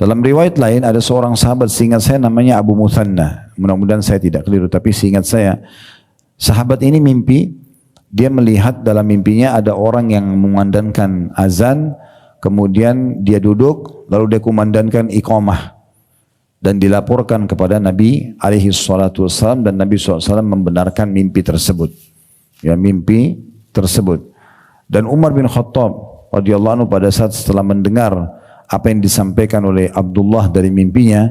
Dalam riwayat lain ada seorang sahabat, seingat saya namanya Abu Muthanna. Mudah-mudahan saya tidak keliru, tapi seingat saya sahabat ini mimpi, dia melihat dalam mimpinya ada orang yang mengumandangkan azan, kemudian dia duduk, lalu dia kumandangkan iqamah dan dilaporkan kepada Nabi alaihi salatu wassalam, dan Nabi SAW membenarkan mimpi tersebut. Ya, mimpi tersebut. Dan Umar bin Khattab radhiyallahu anhu pada saat setelah mendengar apa yang disampaikan oleh Abdullah dari mimpinya,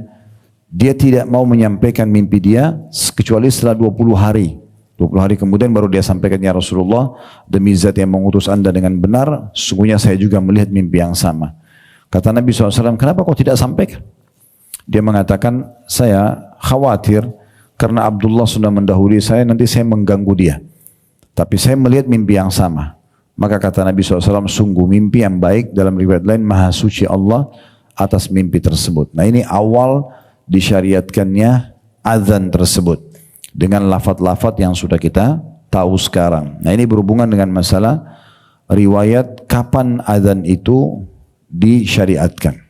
dia tidak mau menyampaikan mimpi dia kecuali setelah 20 hari. 20 hari kemudian baru dia sampaikan, ya Rasulullah, demi zat yang mengutus anda dengan benar, sesungguhnya saya juga melihat mimpi yang sama. Kata Nabi SAW, kenapa kau tidak sampaikan? Dia mengatakan, saya khawatir karena Abdullah sudah mendahului saya, nanti saya mengganggu dia. Tapi saya melihat mimpi yang sama. Maka kata Nabi SAW, sungguh mimpi yang baik, dalam riwayat lain, maha suci Allah atas mimpi tersebut. Nah, ini awal disyariatkannya azan tersebut dengan lafaz-lafaz yang sudah kita tahu sekarang. Nah, ini berhubungan dengan masalah riwayat kapan azan itu disyariatkan.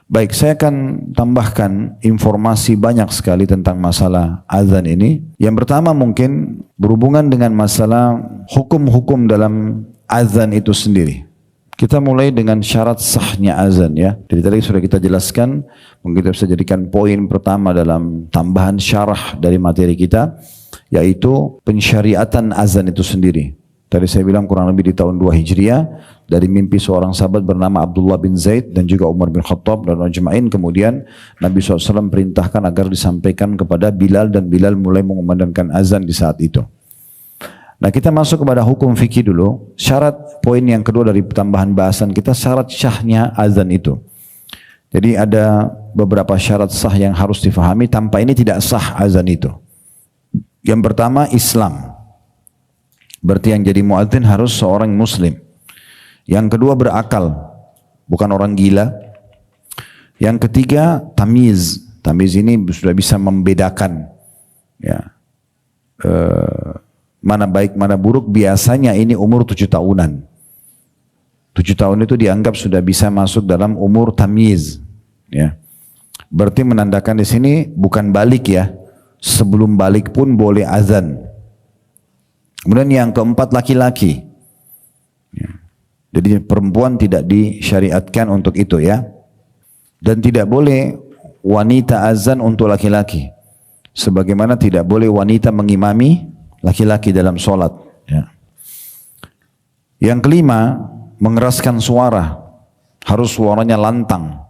Baik, saya akan tambahkan informasi banyak sekali tentang masalah azan ini. Yang pertama mungkin berhubungan dengan masalah hukum-hukum dalam azan itu sendiri. Kita mulai dengan syarat sahnya azan ya. Jadi tadi sudah kita jelaskan, mungkin kita bisa jadikan poin pertama dalam tambahan syarah dari materi kita, yaitu pensyariatan azan itu sendiri. Tadi saya bilang kurang lebih di tahun 2 Hijriah, dari mimpi seorang sahabat bernama Abdullah bin Zaid dan juga Umar bin Khattab dan ajma'in, kemudian Nabi SAW perintahkan agar disampaikan kepada Bilal, dan Bilal mulai mengumandangkan azan di saat itu. Nah, kita masuk kepada hukum fikih dulu. Syarat poin yang kedua dari tambahan bahasan kita, syarat syahnya azan itu. Jadi ada beberapa syarat sah yang harus difahami, tanpa ini tidak sah azan itu. Yang pertama, Islam. Berarti yang jadi muadzin harus seorang muslim. Yang kedua, berakal, bukan orang gila. Yang ketiga, tamiz. Tamiz ini sudah bisa membedakan ya, mana baik mana buruk. Biasanya ini umur 7 tahunan. 7 tahun itu dianggap sudah bisa masuk dalam umur tamiz. Ya. Berarti menandakan di sini bukan balik ya. Sebelum balik pun boleh azan. Kemudian yang keempat, laki-laki. Ya. Jadi perempuan tidak disyariatkan untuk itu ya. Dan tidak boleh wanita azan untuk laki-laki. Sebagaimana tidak boleh wanita mengimami laki-laki dalam sholat. Ya. Yang kelima, mengeraskan suara. Harus suaranya lantang.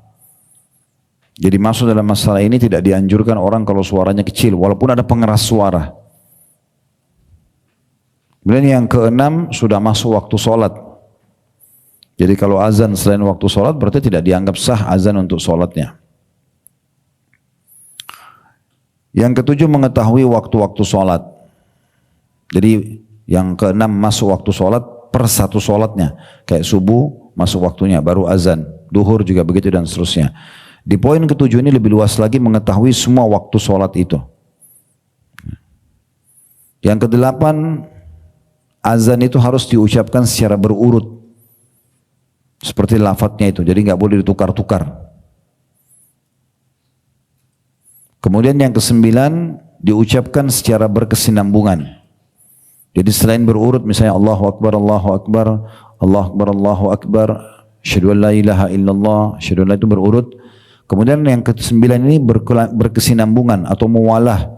Jadi masuk dalam masalah ini tidak dianjurkan orang kalau suaranya kecil, walaupun ada pengeras suara. Kemudian yang keenam, sudah masuk waktu sholat. Jadi kalau azan selain waktu sholat berarti tidak dianggap sah azan untuk sholatnya. Yang ketujuh, mengetahui waktu-waktu sholat. Jadi yang keenam, masuk waktu sholat per satu sholatnya. Kayak subuh masuk waktunya baru azan, duhur juga begitu dan seterusnya. Di poin ketujuh ini lebih luas lagi, mengetahui semua waktu sholat itu. Yang kedelapan, azan itu harus diucapkan secara berurut. Seperti lafadznya itu, jadi nggak boleh ditukar-tukar. Kemudian yang kesembilan, diucapkan secara berkesinambungan. Jadi selain berurut, misalnya Allahu Akbar, Allahu Akbar, Allahu Akbar, Allahu Akbar, asyhadu an la ilaha illallah, asyhadu an la, itu berurut. Kemudian yang kesembilan ini berkesinambungan atau muwalah.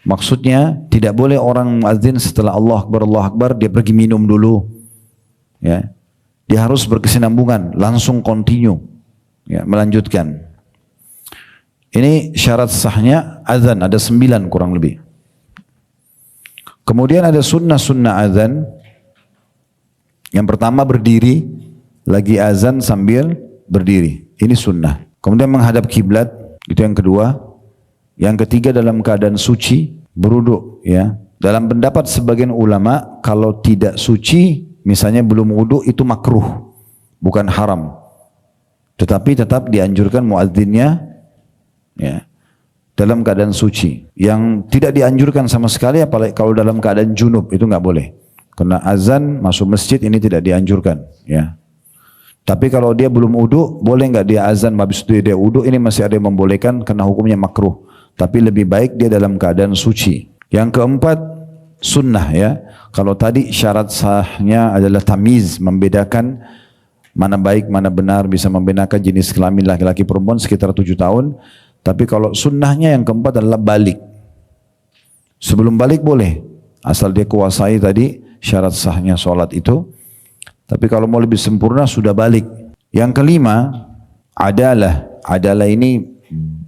Maksudnya tidak boleh orang muadzin setelah Allah Akbar dia pergi minum dulu. Ya. Dia harus berkesinambungan, langsung continue. Ya, melanjutkan. Ini syarat sahnya azan, ada 9 kurang lebih. Kemudian ada sunnah-sunnah azan. Yang pertama, berdiri, lagi azan sambil berdiri. Ini sunnah. Kemudian menghadap kiblat, itu yang kedua. Yang ketiga, dalam keadaan suci, berwudu ya. Dalam pendapat sebagian ulama, kalau tidak suci, misalnya belum wudu, itu makruh, bukan haram. Tetapi tetap dianjurkan muadzinnya ya, dalam keadaan suci. Yang tidak dianjurkan sama sekali, apalagi kalau dalam keadaan junub, itu nggak boleh. Karena azan masuk masjid ini tidak dianjurkan ya. Tapi kalau dia belum wudu, boleh nggak dia azan habis itu dia wudu? Ini masih ada yang membolehkan karena hukumnya makruh. Tapi lebih baik dia dalam keadaan suci. Yang keempat, sunnah ya. Kalau tadi syarat sahnya adalah tamiz, membedakan mana baik, mana benar, bisa membedakan jenis kelamin laki-laki perempuan sekitar 7 tahun. Tapi kalau sunnahnya yang keempat adalah balik. Sebelum balik boleh, asal dia kuasai tadi syarat sahnya sholat itu. Tapi kalau mau lebih sempurna sudah balik. Yang kelima, adalah. Adalah ini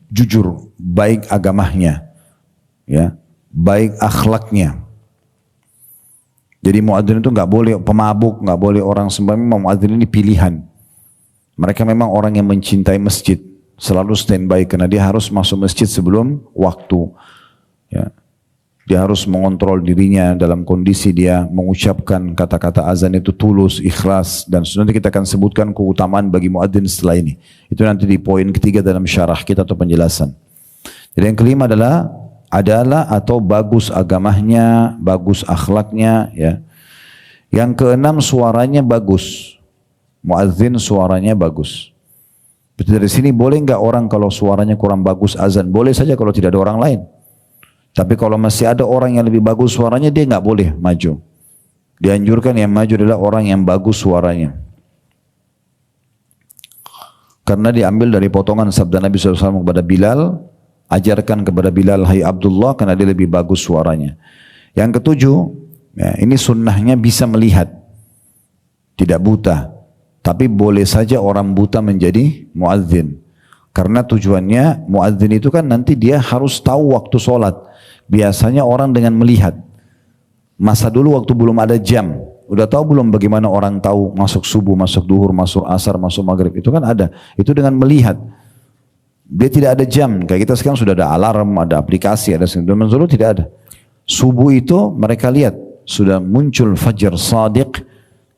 jujur, baik agamanya, ya, baik akhlaknya. Jadi muadzin itu nggak boleh pemabuk, nggak boleh orang sembahyang. Muadzin ini pilihan. Mereka memang orang yang mencintai masjid, selalu standby karena dia harus masuk masjid sebelum waktu. Ya. Dia harus mengontrol dirinya dalam kondisi dia mengucapkan kata-kata azan itu tulus, ikhlas, dan nanti kita akan sebutkan keutamaan bagi muadzin setelah ini. Itu nanti di poin ketiga dalam syarah kita atau penjelasan. Jadi yang kelima adalah atau bagus agamanya, bagus akhlaknya, ya. Yang keenam suaranya bagus. Muadzin suaranya bagus. Dari sini boleh nggak orang kalau suaranya kurang bagus azan? Boleh saja kalau tidak ada orang lain. Tapi kalau masih ada orang yang lebih bagus suaranya, dia nggak boleh maju. Dianjurkan yang maju adalah orang yang bagus suaranya. Karena diambil dari potongan sabda Nabi SAW kepada Bilal, ajarkan kepada Bilal, hai Abdullah, karena dia lebih bagus suaranya. Yang ketujuh, ya, ini sunnahnya bisa melihat, tidak buta. Tapi boleh saja orang buta menjadi muadzin. Karena tujuannya muadzin itu kan nanti dia harus tahu waktu sholat. Biasanya orang dengan melihat. Masa dulu waktu belum ada jam, udah tahu belum bagaimana orang tahu masuk subuh, masuk duhur, masuk asar, masuk maghrib? Itu kan ada. Itu dengan melihat. Dia tidak ada jam. Kayak kita sekarang sudah ada alarm, ada aplikasi, ada segala. Dulu tidak ada. Subuh itu mereka lihat sudah muncul fajar shadiq,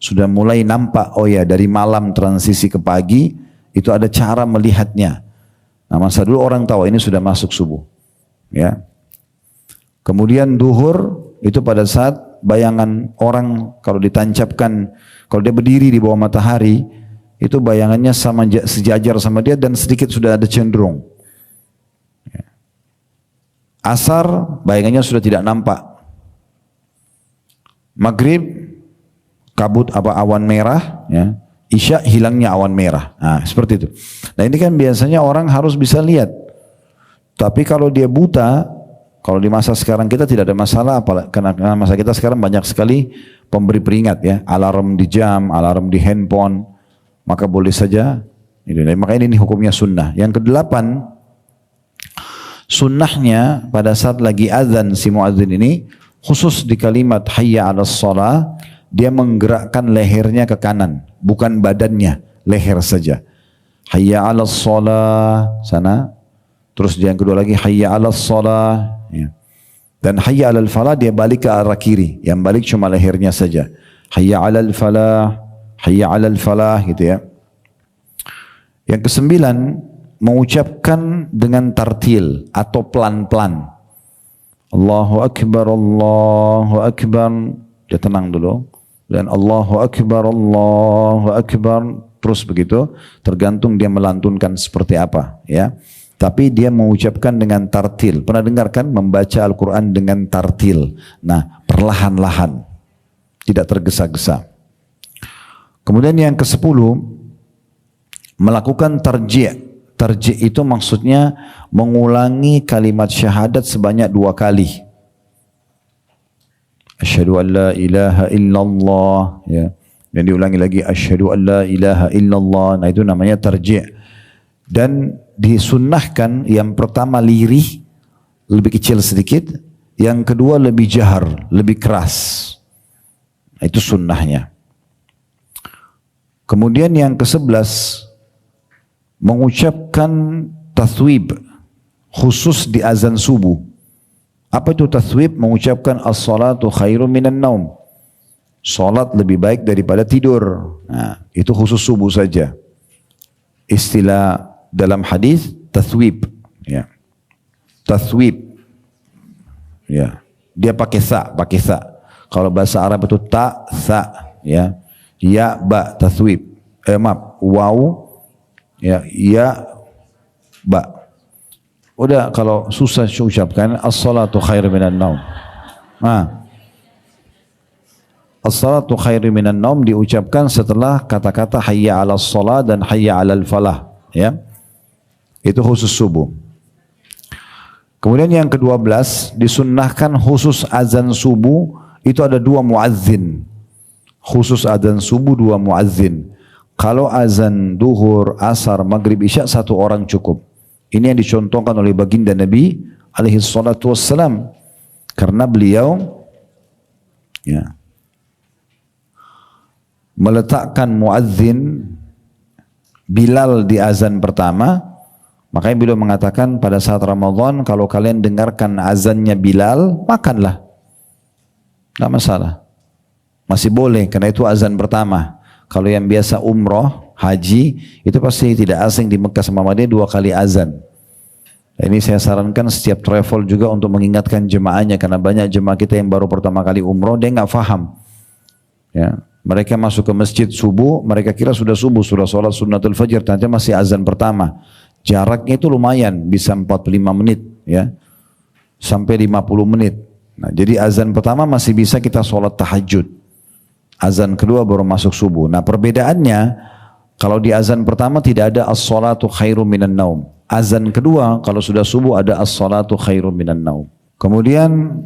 sudah mulai nampak. Oh ya, dari malam transisi ke pagi itu ada cara melihatnya. Nah, masa dulu orang tahu ini sudah masuk subuh. Ya. Kemudian duhur itu pada saat bayangan orang kalau ditancapkan, kalau dia berdiri di bawah matahari, itu bayangannya sama sejajar sama dia dan sedikit sudah ada cenderung. Ya. Asar bayangannya sudah tidak nampak. Maghrib kabut awan merah, ya. Isya hilangnya awan merah. Nah, seperti itu. Nah, ini kan biasanya orang harus bisa lihat. Tapi kalau dia buta, kalau di masa sekarang kita tidak ada masalah, karena masa kita sekarang banyak sekali pemberi peringat, ya, alarm di jam, alarm di handphone, maka boleh saja. Makanya ini hukumnya sunnah. Yang kedelapan, sunnahnya pada saat lagi azan si muadzin ini, khusus di kalimat hayya 'alas shalah, dia menggerakkan lehernya ke kanan, bukan badannya, leher saja. Hayya 'alas shalah sana, terus yang kedua lagi hayya 'alas shalah. Ya. Dan hayya 'alal falah dia balik ke arah kiri, yang balik cuma lehernya saja. Hayya 'alal falah, hayya 'alal falah, gitu ya. Yang kesembilan, mengucapkan dengan tartil atau pelan-pelan. Allahu Akbar, Allahu Akbar. Dia tenang dulu. Dan Allahu Akbar, Allahu Akbar. Terus begitu, tergantung dia melantunkan seperti apa, ya. Tapi dia mengucapkan dengan tartil. Pernah dengarkan membaca Al-Quran dengan tartil? Nah, perlahan-lahan. Tidak tergesa-gesa. Kemudian yang ke-10, melakukan tarji'. Tarji' itu maksudnya mengulangi kalimat syahadat sebanyak 2 kali. Asyhadu an la ilaha illallah, ya. Dan diulangi lagi asyhadu an la ilaha illallah. Nah, itu namanya tarji'. Dan disunnahkan yang pertama lirih, lebih kecil sedikit, yang kedua lebih jahar, lebih keras. Itu sunnahnya. Kemudian yang ke-11, mengucapkan tathwib khusus di azan subuh. Apa itu tathwib? Mengucapkan as-salatu khairum minan naum. Salat lebih baik daripada tidur. Nah, itu khusus subuh saja. Istilah dalam hadis tathwib, ya. Tathwib, ya. Dia pakai sa. Kalau bahasa Arab itu ta, sa, ya. Ya, ba, tathwib. maaf, waw, ya, ya, ba. Udah kalau susah ucapkan as-salatu khairu minan naum. Nah, as-salatu khairu minan naum diucapkan setelah kata-kata hayya 'alas shalah dan hayya 'alal falah, ya. Itu khusus subuh. Kemudian yang ke-12 disunnahkan khusus azan subuh itu ada 2 muazzin. Khusus azan subuh 2 muazzin. Kalau azan duhur, asar, maghrib, isya 1 orang cukup. Ini yang dicontohkan oleh baginda Nabi alaihi salatu wassalam. Karena beliau ya, meletakkan muazzin Bilal di azan pertama. Makanya beliau mengatakan pada saat Ramadan, kalau kalian dengarkan azannya Bilal, makanlah. Tidak masalah. Masih boleh, karena itu azan pertama. Kalau yang biasa umroh, haji, itu pasti tidak asing di Mekah sama Madinah 2 kali azan. Nah, ini saya sarankan setiap travel juga untuk mengingatkan jemaahnya, karena banyak jemaah kita yang baru pertama kali umroh, dia nggak faham. Ya, mereka masuk ke masjid subuh, mereka kira sudah subuh, sudah sholat sunnatul fajr, ternyata masih azan pertama. Jaraknya itu lumayan, bisa 45 menit, ya, sampai 50 menit. Nah, jadi azan pertama masih bisa kita sholat tahajud. Azan kedua baru masuk subuh. Nah, perbedaannya, kalau di azan pertama tidak ada as-salatu khairum minan naum. Azan kedua, kalau sudah subuh ada as-salatu khairum minan naum. Kemudian,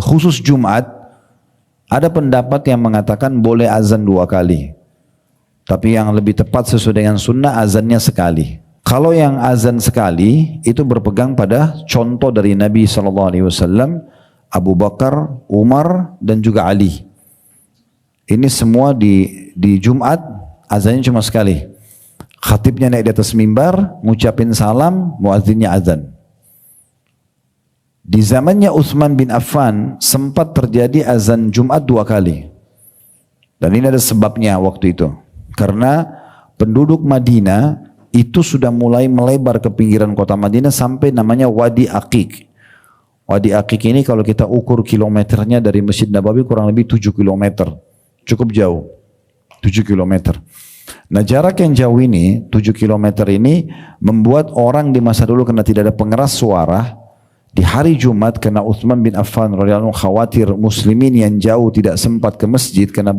khusus Jumat, ada pendapat yang mengatakan boleh azan 2 kali. Tapi yang lebih tepat sesuai dengan sunnah azannya sekali. Kalau yang azan sekali itu berpegang pada contoh dari Nabi SAW, Abu Bakar, Umar dan juga Ali. Ini semua di Jumat azannya cuma sekali. Khatibnya naik di atas mimbar, ngucapin salam, muazzinnya azan. Di zamannya Utsman bin Affan sempat terjadi azan Jumat 2 kali. Dan ini ada sebabnya waktu itu. Karena penduduk Madinah itu sudah mulai melebar ke pinggiran kota Madinah sampai namanya Wadi Aqiq. Wadi Aqiq ini kalau kita ukur kilometernya dari Masjid Nabawi kurang lebih 7 kilometer. Cukup jauh. 7 kilometer. Nah, jarak yang jauh ini, 7 kilometer ini membuat orang di masa dulu karena tidak ada pengeras suara, di hari Jumat karena Utsman bin Affan radhiyallahu anhu khawatir muslimin yang jauh tidak sempat ke masjid karena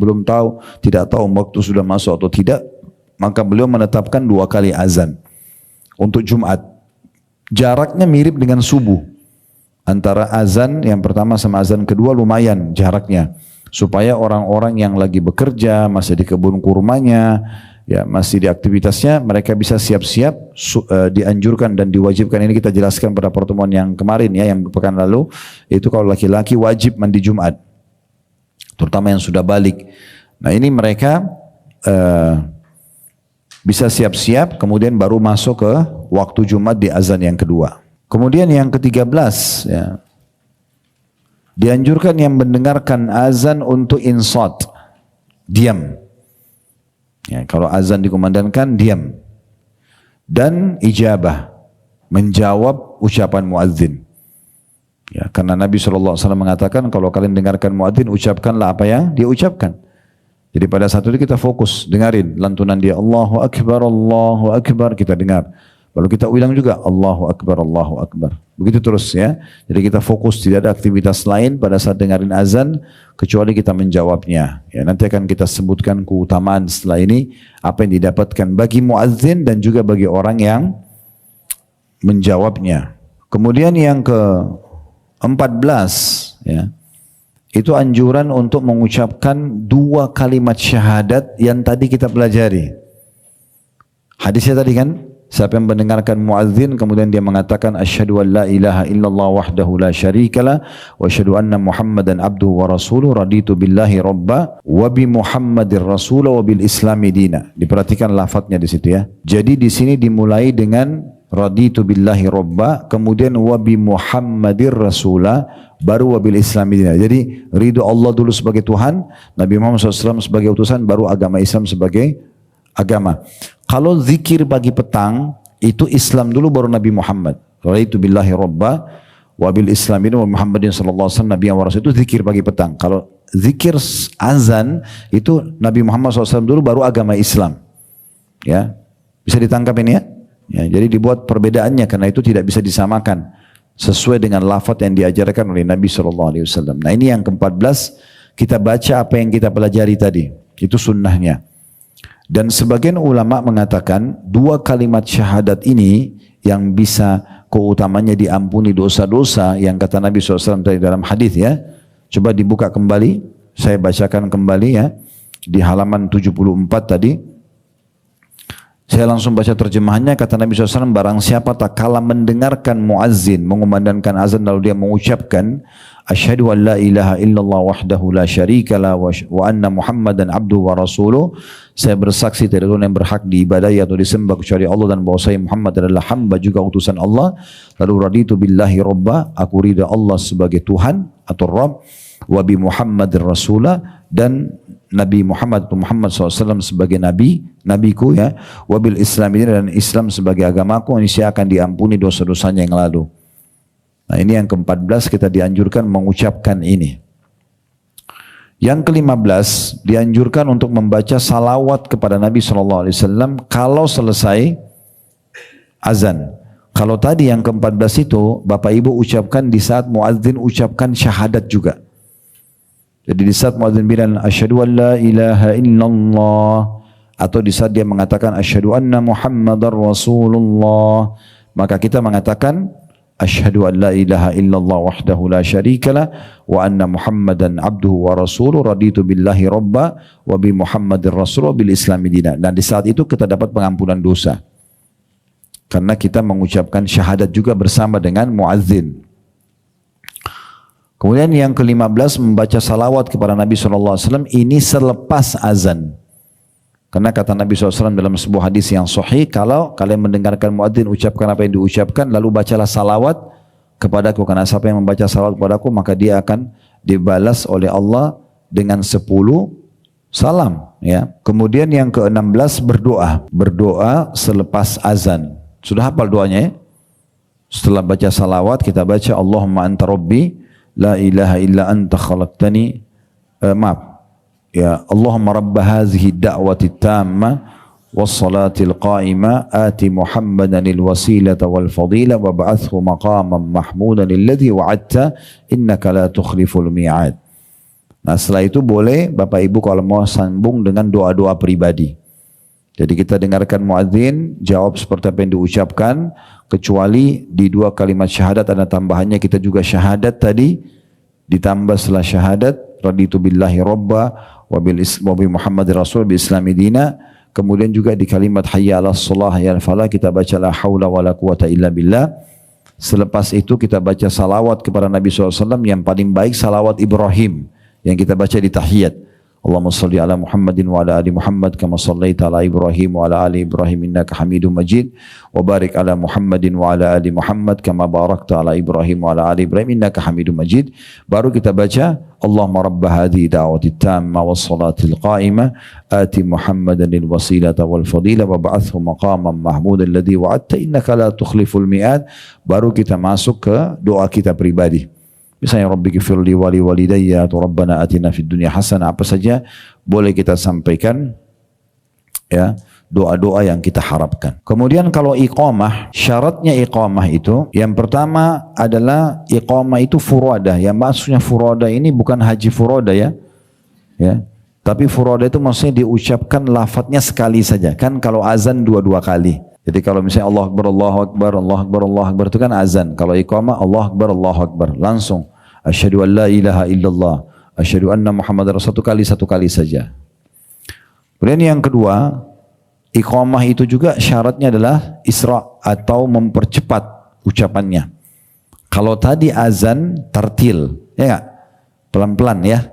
tidak tahu waktu sudah masuk atau tidak, maka beliau menetapkan 2 kali azan untuk Jumat. Jaraknya mirip dengan subuh. Antara azan yang pertama sama azan kedua lumayan jaraknya. Supaya orang-orang yang lagi bekerja, masih di kebun kurmanya, ya masih di aktivitasnya, mereka bisa siap-siap, dianjurkan dan diwajibkan. Ini kita jelaskan pada pertemuan yang kemarin ya, yang pekan lalu, itu kalau laki-laki wajib mandi Jumat, terutama yang sudah balik. Nah, ini mereka bisa siap-siap, kemudian baru masuk ke waktu Jumat di azan yang kedua. Kemudian yang ke-13, ya, dianjurkan yang mendengarkan azan untuk insat, diam. Ya, kalau azan dikumandangkan, diam. Dan ijabah, menjawab ucapan muadzin. Ya, karena Nabi SAW mengatakan, kalau kalian dengarkan muadzin, ucapkanlah apa yang dia ucapkan. Jadi pada saat itu kita fokus, dengarin lantunan dia, Allahu Akbar, kita dengar. Lalu kita ulang juga, Allahu Akbar. Begitu terus ya. Jadi kita fokus, tidak ada aktivitas lain pada saat dengarin azan, kecuali kita menjawabnya. Ya, nanti akan kita sebutkan keutamaan setelah ini, apa yang didapatkan bagi muazzin dan juga bagi orang yang menjawabnya. Kemudian yang ke-14, ya, itu anjuran untuk mengucapkan 2 kalimat syahadat yang tadi kita pelajari. Hadisnya tadi kan, siapa yang mendengarkan muazzin kemudian dia mengatakan asyhadu an la ilaha illallah wahdahu la syarikalah wa asyhadu anna muhammadan abduhu wa rasuluh raditu billahi rabba wa bi muhammadir rasul wa bil islami dina. Diperhatikan lafadznya di situ ya. Jadi di sini dimulai dengan raditu billahi rabba, kemudian wa bi muhammadir rasula, baru wa bil islami dina. Jadi ridho Allah dulu sebagai Tuhan, Nabi Muhammad SAW sebagai utusan, baru agama Islam sebagai agama. Kalau zikir pagi petang itu Islam dulu baru Nabi Muhammad. Raditu billahi rabba wa bil islamin wa Muhammadin sallallahu alaihi wasallam nabiyyan wa rasul, itu zikir pagi petang. Kalau zikir azan itu Nabi Muhammad SAW dulu baru agama Islam. Ya, bisa ditangkap ini ya? Ya, jadi dibuat perbedaannya karena itu tidak bisa disamakan sesuai dengan lafaz yang diajarkan oleh Nabi SAW. Nah ini yang ke-14, kita baca apa yang kita pelajari tadi, itu sunnahnya. Dan sebagian ulama mengatakan 2 kalimat syahadat ini yang bisa keutamanya diampuni dosa-dosa yang kata Nabi SAW tadi dalam hadis ya. Coba dibuka kembali, saya bacakan kembali ya di halaman 74 tadi. Saya langsung baca terjemahannya. Kata Nabi SAW, barang siapa tak kala mendengarkan muazzin mengumandangkan azan lalu dia mengucapkan asyhadu an la ilaha illallah wahdahu la syarika la wa anna muhammadan abduhu wa rasuluh, saya bersaksi tidak ada yang berhak diibadahi atau disembah kecuali Allah dan bahwa saya Muhammad adalah hamba juga utusan Allah. Lalu raditu billahi robba, aku ridha Allah sebagai Tuhan atau Rabb, wa bi Muhammadir rasulah, dan Nabi Muhammad atau Muhammad SAW sebagai Nabi, Nabiku ya, wabil Islam ini dan Islam sebagai agamaku, ini saya akan diampuni dosa-dosanya yang lalu. Nah ini yang ke-14 kita dianjurkan mengucapkan ini. Yang ke-15 dianjurkan untuk membaca salawat kepada Nabi SAW kalau selesai azan. Kalau tadi yang ke-14 itu Bapak Ibu ucapkan di saat muadzin ucapkan syahadat juga. Jadi di saat muadzin bilang asyhadu an la ilaha illallah atau di saat dia mengatakan asyhadu anna muhammadar rasulullah, maka kita mengatakan asyhadu an la ilaha illallah wahdahu la syarikalah wa anna muhammadan abduhu wa rasuluh raditu billahi robba wa bi muhammadir rasul bil islami dina. Dan di saat itu kita dapat pengampunan dosa karena kita mengucapkan syahadat juga bersama dengan muadzin. Kemudian yang ke-15 membaca salawat kepada Nabi SAW ini selepas azan. Karena kata Nabi SAW dalam sebuah hadis yang sahih, kalau kalian mendengarkan muadzin ucapkan apa yang diucapkan, lalu bacalah salawat kepadaku. Karena siapa yang membaca salawat kepadaku, maka dia akan dibalas oleh Allah dengan 10 salam. Ya. Kemudian yang ke-16 berdoa. Berdoa selepas azan. Sudah hafal doanya ya? Setelah baca salawat kita baca Allahumma anta rabbi la ilaha illa anta khalaqtani, ya Allahumma rabba hazihi da'wati tamma wassalatil qa'ima ati muhammadanil wasilata wal fadila wa ba'athu maqaman mahmudan alladhi wa'adta innaka la tukhliful mi'ad. Nah setelah itu boleh Bapak Ibu kalau mau sambung dengan doa-doa pribadi. Jadi kita dengarkan muadzin jawab seperti apa yang diucapkan, kecuali di 2 kalimat syahadat ada tambahannya, kita juga syahadat tadi ditambah setelah syahadat raditu billahi robba wa bi Muhammadir rasul bi islami dina. Kemudian juga di kalimat hayya 'alas shalah hayya 'alal falah kita baca la haula wala quwata illa billah. Selepas itu kita baca salawat kepada Nabi SAW, yang paling baik salawat Ibrahim yang kita baca di tahiyat. Allahumma salli ala Muhammadin wa ala ali Muhammad kama sallaita ala Ibrahim wa ala ali Ibrahim innaka Hamidum Majid wa barik ala Muhammadin wa ala ali Muhammad kama barakta ala Ibrahim wa ala ali Ibrahim innaka Hamidum Majid. Baru kita baca Allahumma rabb hadhihi da'wati tamma was salatil qa'imah ati Muhammadan lil wasilata wal fadila wa ba'athu maqaman mahmudan alladhi wa'adta innaka la tukhliful mi'ad. Baru kita masuk ke doa kita pribadi. Misalnya Rabbi ghfirli wali walidayya atau Rabbana atina fid dunya hasanah, apa saja boleh kita sampaikan ya, doa-doa yang kita harapkan. Kemudian kalau iqamah, syaratnya iqamah itu yang pertama adalah iqamah itu furoda. Yang maksudnya furoda ini bukan haji furoda ya. Tapi furoda itu maksudnya diucapkan lafadznya sekali saja. Kan kalau azan 2 kali. Jadi kalau misalnya Allah Akbar, Allahu Akbar, Allah Akbar, Allah Akbar itu kan azan. Kalau iqamah Allah Akbar, Allahu Akbar. Langsung. Asyhadu an la ilaha illallah. Asyhadu anna Muhammadar Rasulullah, satu kali saja. Kemudian yang kedua, iqamah itu juga syaratnya adalah isra atau mempercepat ucapannya. Kalau tadi azan tartil, ya enggak? Pelan-pelan ya.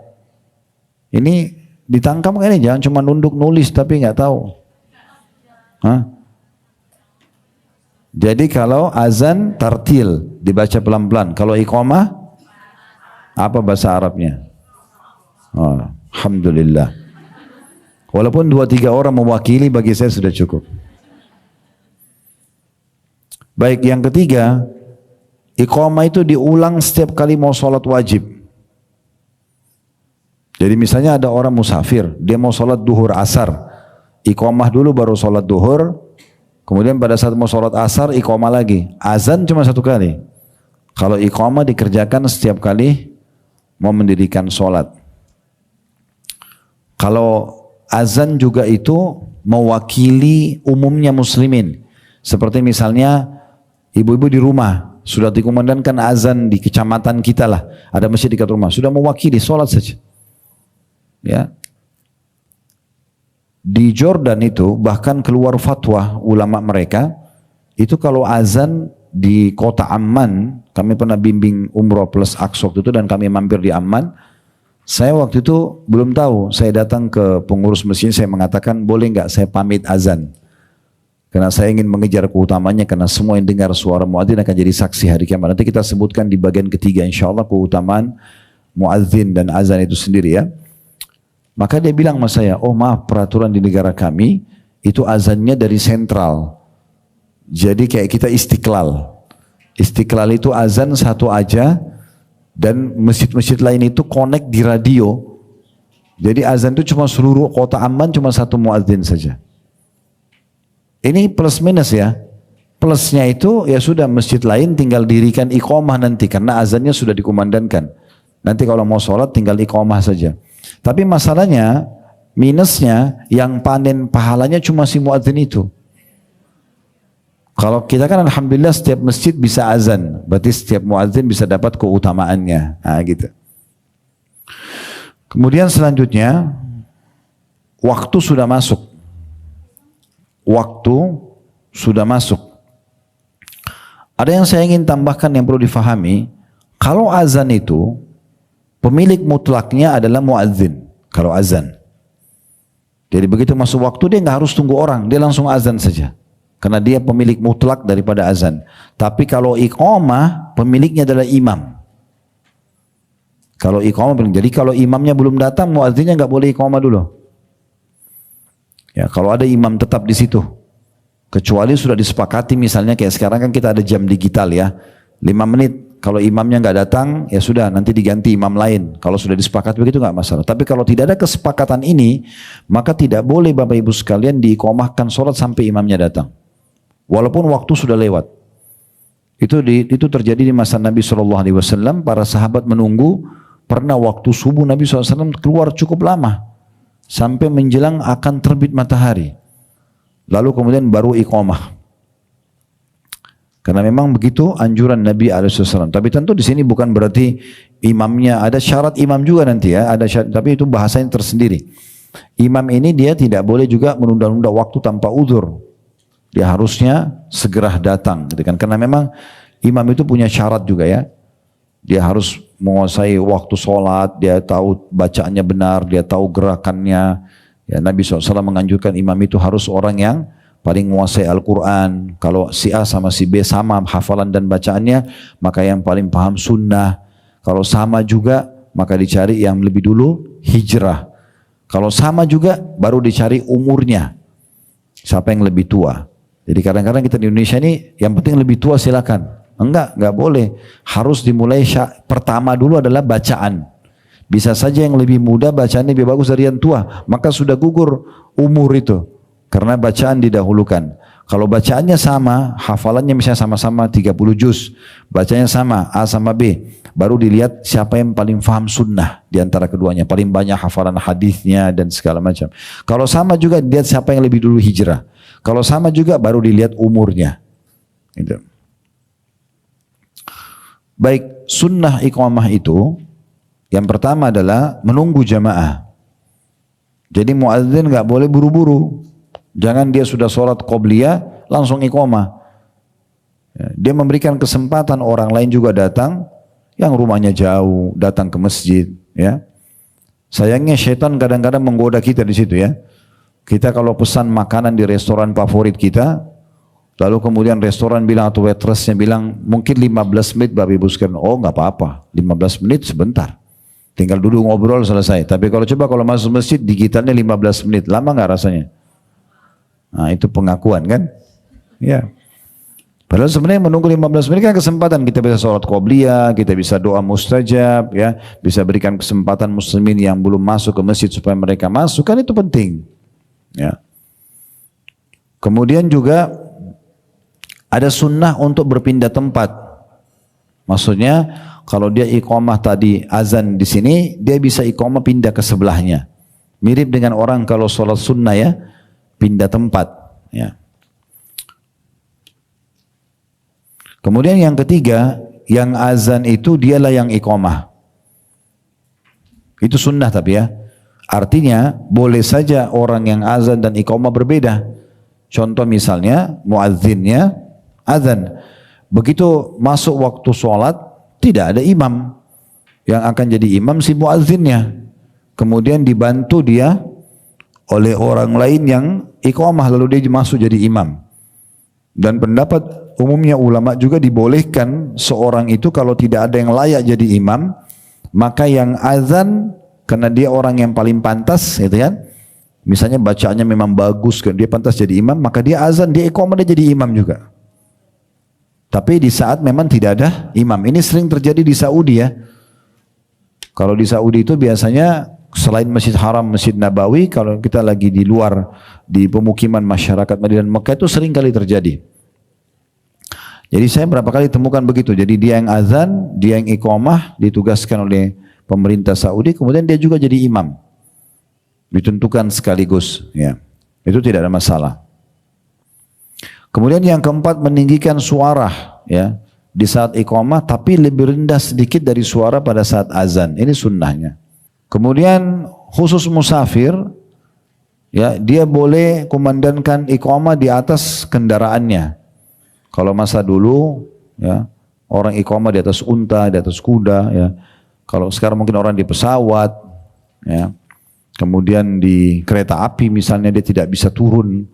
Ini ditangkap kan, ini jangan cuma nunduk nulis tapi enggak tahu. Hah? Jadi kalau azan tartil dibaca pelan-pelan. Kalau iqamah apa bahasa Arabnya? Oh, alhamdulillah. Walaupun 2-3 orang mewakili bagi saya sudah cukup. Baik, yang ketiga, iqamah itu diulang setiap kali mau sholat wajib. Jadi misalnya ada orang musafir, dia mau sholat duhur asar, iqamah dulu baru sholat duhur, kemudian pada saat mau sholat asar iqamah lagi. Azan cuma satu kali. Kalau iqamah dikerjakan setiap kali mau mendirikan sholat. Kalau azan juga itu mewakili umumnya muslimin. Seperti misalnya ibu-ibu di rumah sudah dikumandangkan azan di kecamatan kita lah, ada masjid dekat rumah, sudah mewakili sholat saja. Ya. Di Jordan itu bahkan keluar fatwa ulama mereka, itu kalau azan di kota Amman, kami pernah bimbing umroh plus Aqsa itu dan kami mampir di Amman. Saya waktu itu belum tahu, saya datang ke pengurus masjid, saya mengatakan boleh nggak saya pamit azan, karena saya ingin mengejar keutamanya, karena semua yang dengar suara muadzin akan jadi saksi hari kiamat. Nanti kita sebutkan di bagian ketiga insya Allah keutamaan muadzin dan azan itu sendiri ya. Maka dia bilang sama saya, oh maaf, peraturan di negara kami itu azannya dari sentral. Jadi kayak kita Istiqlal. Istiqlal itu azan satu aja dan masjid-masjid lain itu connect di radio. Jadi azan itu cuma seluruh kota Amman cuma satu muadzin saja. Ini plus minus ya. Plusnya itu ya sudah masjid lain tinggal dirikan iqamah nanti karena azannya sudah dikumandangkan. Nanti kalau mau sholat tinggal iqamah saja. Tapi masalahnya, minusnya yang panen pahalanya cuma si muadzin itu. Kalau kita kan alhamdulillah setiap masjid bisa azan, berarti setiap muadzin bisa dapat keutamaannya. Nah, gitu. Kemudian selanjutnya, waktu sudah masuk. Waktu sudah masuk. Ada yang saya ingin tambahkan yang perlu difahami, kalau azan itu pemilik mutlaknya adalah muadzin. Kalau azan, jadi begitu masuk waktu dia nggak harus tunggu orang, dia langsung azan saja, karena dia pemilik mutlak daripada azan. Tapi kalau iqamah pemiliknya adalah imam. Kalau iqamah, jadi kalau imamnya belum datang, muadzinnya nggak boleh iqamah dulu. Ya, kalau ada imam tetap di situ, kecuali sudah disepakati, misalnya kayak sekarang kan kita ada jam digital ya, 5 menit. Kalau imamnya nggak datang, ya sudah nanti diganti imam lain. Kalau sudah disepakati begitu nggak masalah. Tapi kalau tidak ada kesepakatan ini, maka tidak boleh Bapak Ibu sekalian diiqamahkan sholat sampai imamnya datang. Walaupun waktu sudah lewat. Itu terjadi di masa Nabi SAW. Para sahabat menunggu. Pernah waktu subuh Nabi SAW keluar cukup lama, sampai menjelang akan terbit matahari. Lalu kemudian baru iqamah. Karena memang begitu anjuran Nabi SAW. Tapi tentu di sini bukan berarti imamnya, ada syarat imam juga nanti ya, ada syarat, tapi itu bahasanya tersendiri. Imam ini dia tidak boleh juga menunda-nunda waktu tanpa uzur. Dia harusnya segera datang, gitu kan? Karena memang imam itu punya syarat juga ya. Dia harus menguasai waktu sholat, dia tahu bacaannya benar, dia tahu gerakannya. Ya, Nabi SAW menganjurkan imam itu harus orang yang paling menguasai Al-Quran. Kalau si A sama si B sama hafalan dan bacaannya, maka yang paling paham sunnah. Kalau sama juga, maka dicari yang lebih dulu hijrah. Kalau sama juga, baru dicari umurnya. Siapa yang lebih tua. Jadi kadang-kadang kita di Indonesia ini, yang penting lebih tua silakan. Enggak boleh. Harus dimulai pertama dulu adalah bacaan. Bisa saja yang lebih muda bacaannya lebih bagus dari yang tua. Maka sudah gugur umur itu. Karena bacaan didahulukan. Kalau bacaannya sama, hafalannya misalnya sama-sama 30 juz, bacanya sama, A sama B, baru dilihat siapa yang paling faham sunnah di antara keduanya, paling banyak hafalan hadisnya dan segala macam. Kalau sama juga dilihat siapa yang lebih dulu hijrah. Kalau sama juga baru dilihat umurnya. Gitu. Baik, sunnah iqamah itu, yang pertama adalah menunggu jamaah. Jadi muadzin nggak boleh buru-buru. Jangan dia sudah sholat qobliyah langsung iqamah. Dia memberikan kesempatan orang lain juga datang yang rumahnya jauh, datang ke masjid. Ya, sayangnya syaitan kadang-kadang menggoda kita di situ ya. Kita kalau pesan makanan di restoran favorit kita, lalu kemudian restoran bilang atau waitressnya bilang mungkin 15 menit Bapak Ibu sekalian. Oh nggak apa-apa, 15 menit sebentar. Tinggal duduk ngobrol selesai. Tapi kalau masuk masjid digitalnya 15 menit, lama nggak rasanya? Nah itu pengakuan kan? Ya. Padahal sebenarnya menunggu 15 menit kan kesempatan kita bisa sholat qobliyah, kita bisa doa mustajab, ya, bisa berikan kesempatan muslimin yang belum masuk ke masjid supaya mereka masuk, kan itu penting. Ya. Kemudian juga ada sunnah untuk berpindah tempat. Maksudnya kalau dia iqamah tadi azan di sini, dia bisa iqamah pindah ke sebelahnya. Mirip dengan orang kalau sholat sunnah ya, pindah tempat. Ya. Kemudian yang ketiga, yang azan itu dialah yang iqamah. Itu sunnah tapi ya. Artinya boleh saja orang yang azan dan iqamah berbeda. Contoh misalnya muadzinnya azan. Begitu masuk waktu sholat tidak ada imam. Yang akan jadi imam si muadzinnya. Kemudian dibantu dia oleh orang lain yang iqamah lalu dia masuk jadi imam. Dan pendapat umumnya ulama juga dibolehkan seorang itu kalau tidak ada yang layak jadi imam, maka yang azan karena dia orang yang paling pantas, gitu kan? Misalnya bacaannya memang bagus, dia pantas jadi imam, maka dia azan, dia iqamah, dia jadi imam juga. Tapi di saat memang tidak ada imam, ini sering terjadi di Saudi ya. Kalau di Saudi itu biasanya selain Masjid Haram, Masjid Nabawi, kalau kita lagi di luar, di pemukiman masyarakat Madinah dan Mekah itu sering kali terjadi. Jadi saya berapa kali temukan begitu. Jadi dia yang azan, dia yang iqamah, ditugaskan oleh pemerintah Saudi, kemudian dia juga jadi imam. Ditentukan sekaligus. Ya. Itu tidak ada masalah. Kemudian yang keempat, meninggikan suara ya di saat iqamah, tapi lebih rendah sedikit dari suara pada saat azan. Ini sunnahnya. Kemudian khusus musafir, ya dia boleh kumandangkan iqamah di atas kendaraannya. Kalau masa dulu, ya orang iqamah di atas unta, di atas kuda, ya. Kalau sekarang mungkin orang di pesawat, ya. Kemudian di kereta api misalnya dia tidak bisa turun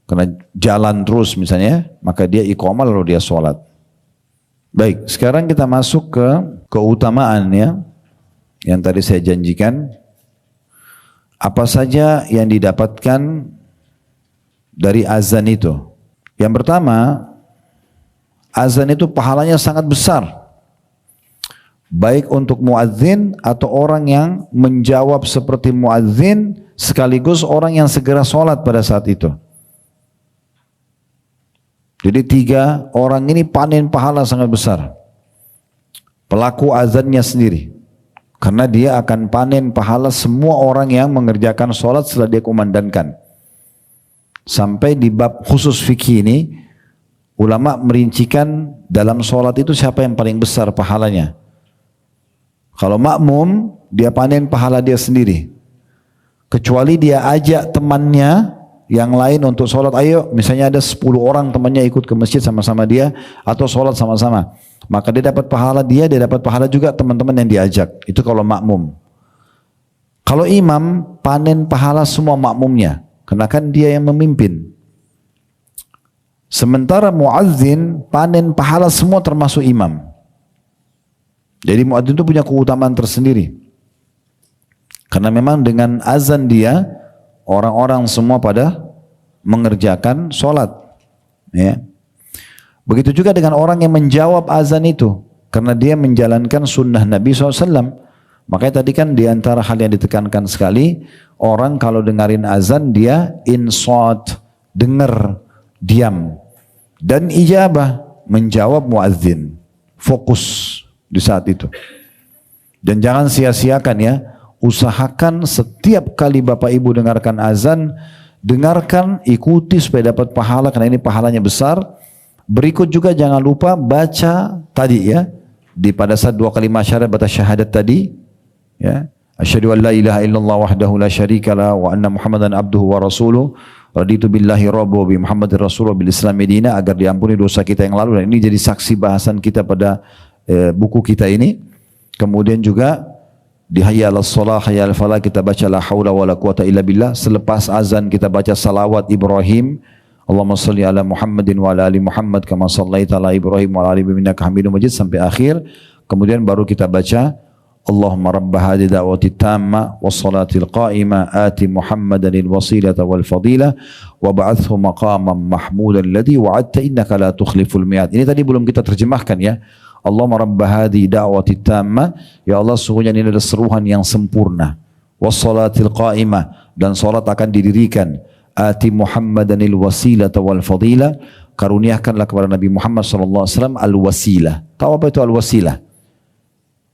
karena jalan terus misalnya, maka dia iqamah lalu dia sholat. Baik, sekarang kita masuk ke keutamaan ya. Yang tadi saya janjikan, apa saja yang didapatkan dari azan itu. Yang pertama, azan itu pahalanya sangat besar. Baik untuk muadzin atau orang yang menjawab seperti muadzin, sekaligus orang yang segera sholat pada saat itu. Jadi 3 orang ini panen pahala sangat besar. Pelaku azannya sendiri. Karena dia akan panen pahala semua orang yang mengerjakan sholat setelah dia kumandangkan. Sampai di bab khusus fikih ini, ulama merincikan dalam sholat itu siapa yang paling besar pahalanya. Kalau makmum, dia panen pahala dia sendiri. Kecuali dia ajak temannya yang lain untuk sholat, ayo misalnya ada 10 orang temannya ikut ke masjid sama-sama dia, atau sholat sama-sama. Maka dia dapat pahala dia dapat pahala juga teman-teman yang diajak. Itu kalau makmum. Kalau imam, panen pahala semua makmumnya. Karena kan dia yang memimpin. Sementara muazzin, panen pahala semua termasuk imam. Jadi muadzin itu punya keutamaan tersendiri. Karena memang dengan azan dia, orang-orang semua pada mengerjakan sholat. Ya. Begitu juga dengan orang yang menjawab azan itu. Karena dia menjalankan sunnah Nabi SAW. Makanya tadi kan diantara hal yang ditekankan sekali, orang kalau dengarin azan dia insat, dengar, diam. Dan ijabah, menjawab muadzin. Fokus di saat itu. Dan jangan sia-siakan ya, usahakan setiap kali Bapak Ibu dengarkan azan, dengarkan, ikuti supaya dapat pahala karena ini pahalanya besar. Berikut juga jangan lupa baca tadi ya, di pada saat 2 kalimat syahadat baca syahadat tadi ya, asyhadu an la ilaha illallah wahdahu la syarikalah wa anna muhammadan abduhu wa rasuluh raditu billahi rabbu bi muhammadir rasulullah bil islam medina, agar diampuni dosa kita yang lalu. Dan ini jadi saksi bahasan kita pada buku kita ini. Kemudian juga di hayya 'alas shalah hayya 'alal falah kita baca la haula wala quwata illa billah. Selepas azan kita baca salawat Ibrahim, Allahumma salli ala Muhammadin wa ala ali Muhammad kama sallaita ala Ibrahim wa ala ali Ibrahim innaka Hamidum Majid sampai akhir. Kemudian baru kita baca Allahumma rabba hadhihi da'wati tamma wassalatil qa'imah ati Muhammadan al-wasilata wal fadilah wa ba'athu maqaman mahmudan alladhi wa'adta innaka la tukhliful mi'ad. Ini tadi belum kita terjemahkan ya. Allahumma rabba hadhihi da'wati tamma, ya Allah sungguhnya ini adalah seruan yang sempurna. Wassalatil qa'imah, dan salat akan didirikan. Ati Muhammadan al-wasilata wal fadilah, karuniakanlah kepada Nabi Muhammad sallallahu alaihi wasallam al-wasilah. Tahu apa itu al-wasilah?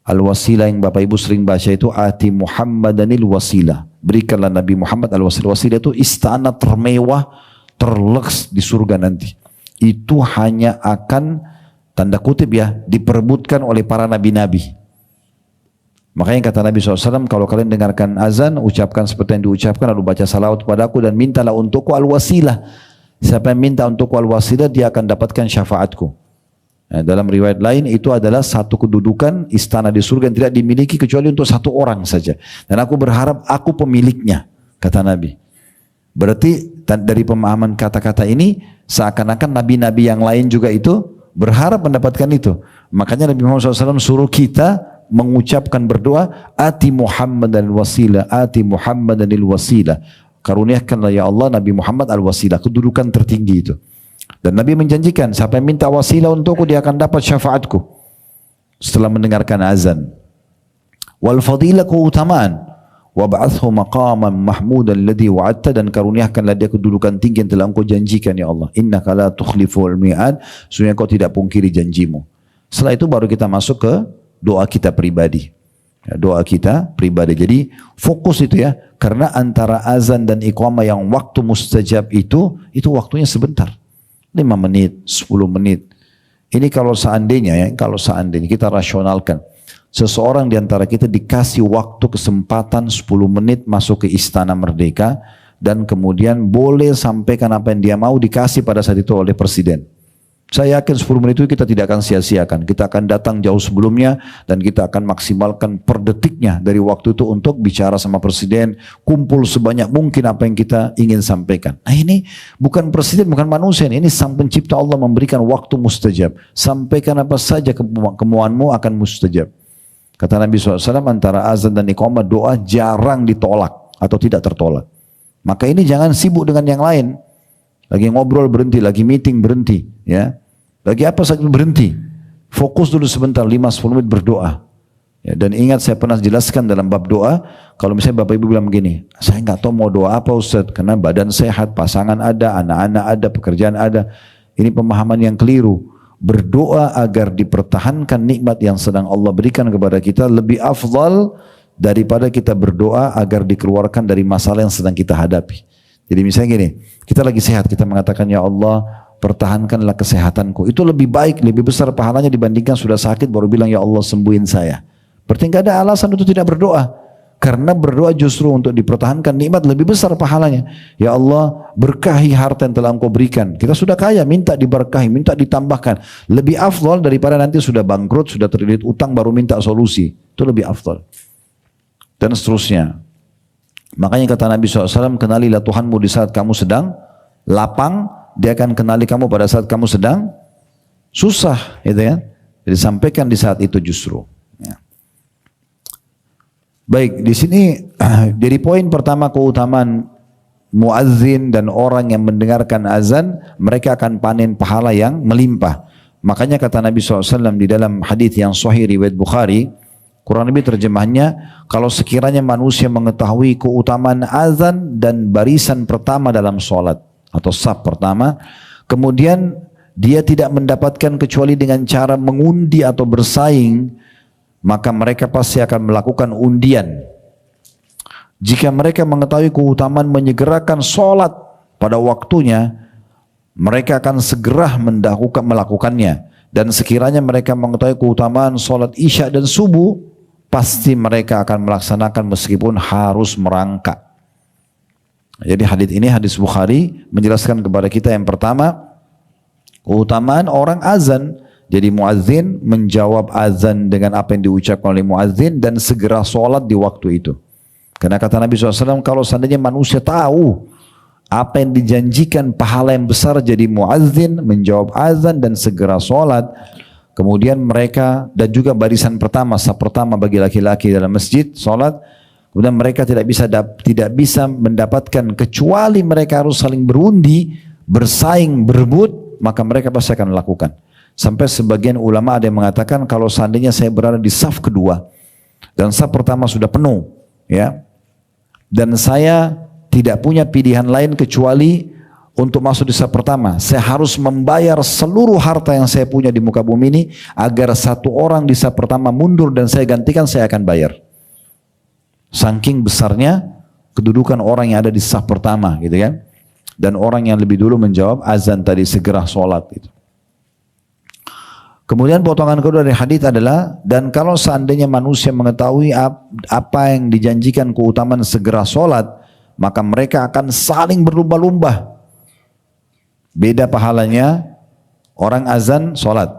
Al-wasilah yang Bapak Ibu sering baca itu ati Muhammadanil wasilah. Berikanlah Nabi Muhammad al-wasilah. Wasilah itu istana termewah, terleks di surga nanti. Itu hanya akan, tanda kutip ya, diperebutkan oleh para nabi-nabi. Makanya kata Nabi SAW, kalau kalian dengarkan azan, ucapkan seperti yang diucapkan, lalu baca salawat kepadaku dan mintalah untukku al-wasilah. Siapa yang minta untukku al-wasilah, dia akan dapatkan syafaatku. Nah, dalam riwayat lain itu adalah satu kedudukan istana di surga yang tidak dimiliki kecuali untuk satu orang saja. Dan aku berharap aku pemiliknya, kata Nabi. Berarti dari pemahaman kata-kata ini seakan-akan nabi-nabi yang lain juga itu berharap mendapatkan itu. Makanya Nabi Muhammad SAW suruh kita mengucapkan berdoa, ati Muhammadan wasilah, ati Muhammadan wasilah. Karuniakanlah ya Allah Nabi Muhammad al-wasilah, kedudukan tertinggi itu. Dan Nabi menjanjikan, siapa yang minta wasilah untukku, dia akan dapat syafaatku setelah mendengarkan azan. Wal fadilah, keutamaan. Wa ba'athu maqaman mahmudan alladhi wa'adta, dan karuniakanlah dia kedudukan tinggi yang telah engkau janjikan ya Allah. Innaka la tukhliful mi'ad, sesungguhnya kau tidak pungkiri janjimu. Setelah itu baru kita masuk ke doa kita pribadi. Ya, doa kita pribadi. Jadi fokus itu ya, karena antara azan dan iqamah yang waktu mustajab itu waktunya sebentar. 5 menit, 10 menit. Ini kalau seandainya kita rasionalkan. Seseorang di antara kita dikasih waktu kesempatan 10 menit masuk ke istana merdeka dan kemudian boleh sampaikan apa yang dia mau, dikasih pada saat itu oleh presiden. Saya yakin 10 menit itu kita tidak akan sia-siakan. Kita akan datang jauh sebelumnya dan kita akan maksimalkan per detiknya dari waktu itu untuk bicara sama presiden, kumpul sebanyak mungkin apa yang kita ingin sampaikan. Nah ini bukan presiden, bukan manusia, ini sang pencipta Allah memberikan waktu mustajab. Sampaikan apa saja kemauanmu akan mustajab. Kata Nabi SAW, antara azan dan iqamah doa jarang ditolak atau tidak tertolak. Maka ini jangan sibuk dengan yang lain. Lagi ngobrol berhenti, lagi meeting berhenti, ya. Lagi apa saja berhenti. Fokus dulu sebentar, 5-10 menit berdoa. Ya, dan ingat saya pernah jelaskan dalam bab doa, kalau misalnya Bapak Ibu bilang begini, saya nggak tahu mau doa apa Ustaz, karena badan sehat, pasangan ada, anak-anak ada, pekerjaan ada. Ini pemahaman yang keliru. Berdoa agar dipertahankan nikmat yang sedang Allah berikan kepada kita lebih afdal daripada kita berdoa agar dikeluarkan dari masalah yang sedang kita hadapi. Jadi misalnya gini, kita lagi sehat, kita mengatakan ya Allah pertahankanlah kesehatanku. Itu lebih baik, lebih besar pahalanya dibandingkan sudah sakit baru bilang ya Allah sembuhin saya. Berarti nggak ada alasan untuk tidak berdoa. Karena berdoa justru untuk dipertahankan nikmat lebih besar pahalanya. Ya Allah berkahi harta yang telah engkau berikan. Kita sudah kaya, minta diberkahi, minta ditambahkan. Lebih afdal daripada nanti sudah bangkrut, sudah terlilit utang baru minta solusi. Itu lebih afdal. Dan seterusnya. Makanya kata Nabi SAW, kenalilah Tuhanmu di saat kamu sedang lapang, dia akan kenali kamu pada saat kamu sedang susah, gitu ya. Jadi sampaikan di saat itu justru. Ya. Baik, di sini jadi poin pertama keutamaan muazzin dan orang yang mendengarkan azan, mereka akan panen pahala yang melimpah. Makanya kata Nabi SAW di dalam hadis yang sahih riwayat Bukhari, kurang lebih terjemahannya, kalau sekiranya manusia mengetahui keutamaan azan dan barisan pertama dalam sholat atau saf pertama, kemudian dia tidak mendapatkan kecuali dengan cara mengundi atau bersaing, maka mereka pasti akan melakukan undian. Jika mereka mengetahui keutamaan menyegerakan sholat pada waktunya, mereka akan segera melakukannya. Dan sekiranya mereka mengetahui keutamaan sholat isya dan subuh, pasti mereka akan melaksanakan meskipun harus merangkak. Jadi hadis ini, hadis Bukhari, menjelaskan kepada kita yang pertama, keutamaan orang azan. Jadi muazzin menjawab azan dengan apa yang diucapkan oleh muazzin dan segera sholat di waktu itu. Karena kata Nabi SAW, kalau seandainya manusia tahu apa yang dijanjikan pahala yang besar jadi muazzin, menjawab azan dan segera sholat, kemudian mereka dan juga barisan pertama, saf pertama bagi laki-laki dalam masjid sholat, kemudian mereka tidak bisa mendapatkan kecuali mereka harus saling berundi, bersaing, berebut, maka mereka pasti akan melakukan. Sampai sebagian ulama ada yang mengatakan kalau seandainya saya berada di saf kedua dan saf pertama sudah penuh, ya, dan saya tidak punya pilihan lain kecuali untuk masuk di saf pertama, saya harus membayar seluruh harta yang saya punya di muka bumi ini agar satu orang di saf pertama mundur dan saya gantikan, saya akan bayar. Saking besarnya kedudukan orang yang ada di saf pertama, gitu kan? Dan orang yang lebih dulu menjawab azan tadi, segera sholat gitu. Kemudian potongan kedua dari hadis adalah, dan kalau seandainya manusia mengetahui apa yang dijanjikan keutamaan segera sholat, maka mereka akan saling berlumba-lumba. Beda pahalanya orang azan sholat.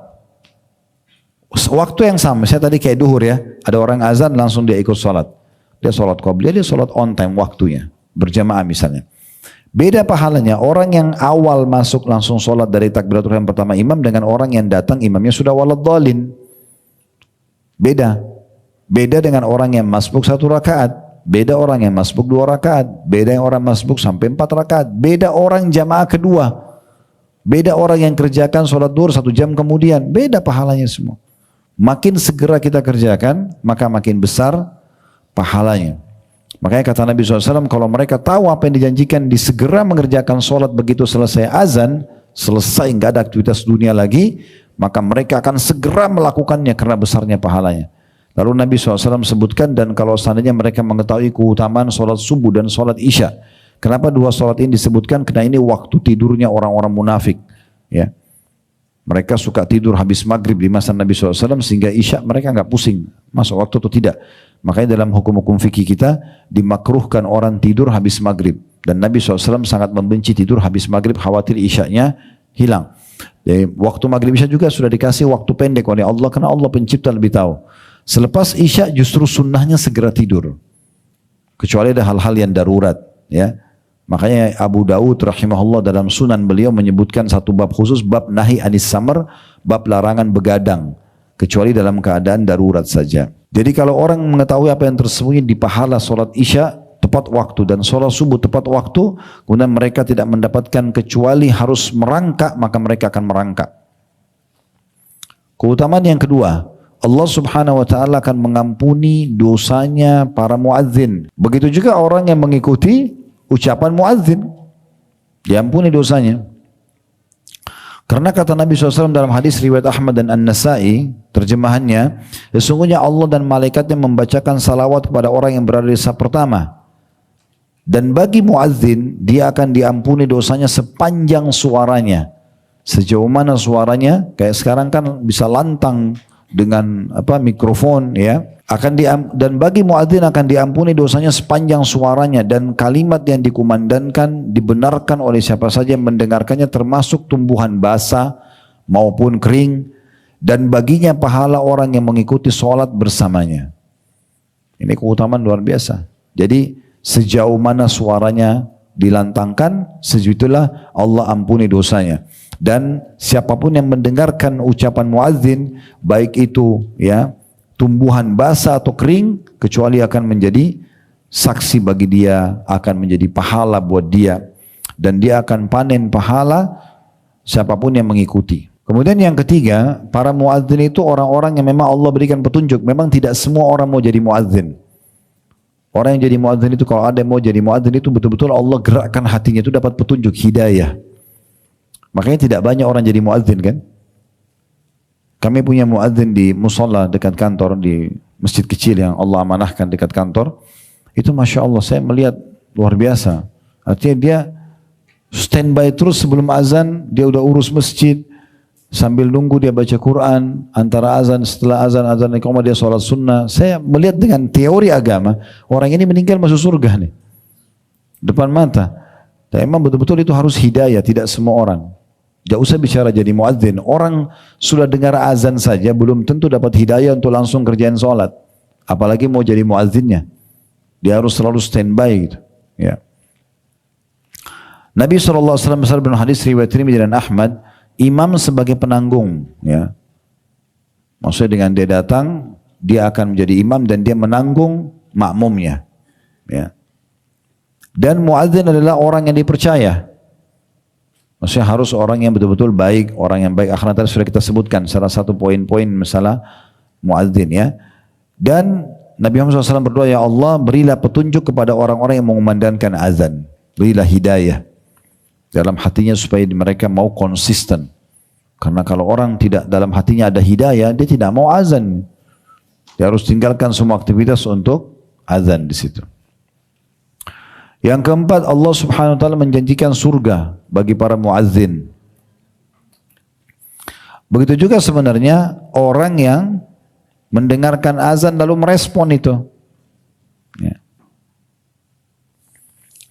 Waktu yang sama, saya tadi kayak duhur ya, ada orang azan langsung dia ikut sholat. Dia sholat qobliyah, dia sholat on time waktunya, berjamaah misalnya. Beda pahalanya orang yang awal masuk langsung sholat dari takbiratul ihram pertama imam dengan orang yang datang imamnya sudah waladhdallin. Beda. Beda dengan orang yang masbuk 1 rakaat. Beda orang yang masbuk 2 rakaat. Beda yang orang masbuk sampai 4 rakaat. Beda orang jamaah kedua. Beda orang yang kerjakan sholat duhur 1 jam kemudian. Beda pahalanya semua. Makin segera kita kerjakan, maka makin besar pahalanya. Makanya kata Nabi SAW, kalau mereka tahu apa yang dijanjikan disegera mengerjakan sholat begitu selesai azan, selesai nggak ada aktivitas dunia lagi, maka mereka akan segera melakukannya karena besarnya pahalanya. Lalu Nabi SAW sebutkan, dan kalau seandainya mereka mengetahui keutamaan sholat subuh dan sholat isya. Kenapa 2 sholat ini disebutkan? Karena ini waktu tidurnya orang-orang munafik. Ya, mereka suka tidur habis maghrib di masa Nabi SAW sehingga isya mereka nggak pusing masuk waktu atau tidak. Makanya dalam hukum-hukum fikih kita dimakruhkan orang tidur habis maghrib. Dan Nabi SAW sangat membenci tidur habis maghrib, khawatir isyanya hilang. Jadi waktu maghrib isya juga sudah dikasih waktu pendek oleh Allah karena Allah pencipta lebih tahu. Selepas isya justru sunnahnya segera tidur. Kecuali ada hal-hal yang darurat. Ya. Makanya Abu Daud rahimahullah dalam sunan beliau menyebutkan satu bab khusus, bab nahi anis samar, bab larangan begadang. Kecuali dalam keadaan darurat saja. Jadi kalau orang mengetahui apa yang tersembunyi di pahala sholat isya tepat waktu dan sholat subuh tepat waktu, kemudian mereka tidak mendapatkan kecuali harus merangkak, maka mereka akan merangkak. Keutamaan yang kedua, Allah subhanahu wa ta'ala akan mengampuni dosanya para muadzin. Begitu juga orang yang mengikuti ucapan muadzin, diampuni dosanya. Karena kata Nabi SAW dalam hadis riwayat Ahmad dan An-Nasai, terjemahannya, sesungguhnya Allah dan malaikatnya membacakan salawat kepada orang yang berada di saf pertama. Dan bagi muadzin, dia akan diampuni dosanya sepanjang suaranya. Sejauh mana suaranya? Kayak sekarang kan bisa lantang dengan mikrofon, ya. Dan bagi muadzin akan diampuni dosanya sepanjang suaranya, dan kalimat yang dikumandangkan dibenarkan oleh siapa saja yang mendengarkannya, termasuk tumbuhan basah maupun kering, dan baginya pahala orang yang mengikuti sholat bersamanya. Ini keutamaan luar biasa. Jadi sejauh mana suaranya dilantangkan, sejauh itulah Allah ampuni dosanya. Dan siapapun yang mendengarkan ucapan muadzin, baik itu ya tumbuhan basah atau kering, kecuali akan menjadi saksi bagi dia, akan menjadi pahala buat dia, dan dia akan panen pahala siapapun yang mengikuti. Kemudian yang ketiga, para muadzin itu orang-orang yang memang Allah berikan petunjuk. Memang tidak semua orang mau jadi muadzin. Orang yang jadi muadzin itu, kalau ada yang mau jadi muadzin itu betul-betul Allah gerakkan hatinya itu dapat petunjuk, hidayah. Makanya tidak banyak orang jadi muadzin kan. Kami punya muadzin di musola dekat kantor, di masjid kecil yang Allah amanahkan dekat kantor. Itu Masya Allah, saya melihat luar biasa. Artinya dia standby terus sebelum azan, dia udah urus masjid. Sambil nunggu dia baca Quran, antara azan, setelah azan iqamah dia sholat sunnah. Saya melihat dengan teori agama, orang ini meninggal masuk surga nih. Depan mata. Dan memang betul-betul itu harus hidayah, tidak semua orang. Tidak usah bicara jadi muadzin. Orang sudah dengar azan saja belum tentu dapat hidayah untuk langsung kerjain sholat. Apalagi mau jadi muadzinnya. Dia harus selalu standby gitu. Ya. Nabi SAW bersabda dalam hadis riwayat Tirmidzi dan Ahmad, imam sebagai penanggung. Ya. Maksudnya dengan dia datang, dia akan menjadi imam dan dia menanggung makmumnya. Ya. Dan muadzin adalah orang yang dipercaya. Maksudnya harus orang yang betul-betul baik, orang yang baik akhlak. Tadi sudah kita sebutkan salah satu poin-poin masalah muadzin ya. Dan Nabi Muhammad SAW berdoa, ya Allah berilah petunjuk kepada orang-orang yang mengumandangkan azan. Berilah hidayah dalam hatinya supaya mereka mau konsisten. Karena kalau orang tidak dalam hatinya ada hidayah, dia tidak mau azan. Dia harus tinggalkan semua aktivitas untuk azan di situ. Yang keempat, Allah Subhanahu wa taala menjanjikan surga bagi para muazzin. Begitu juga sebenarnya orang yang mendengarkan azan lalu merespon itu. Ya.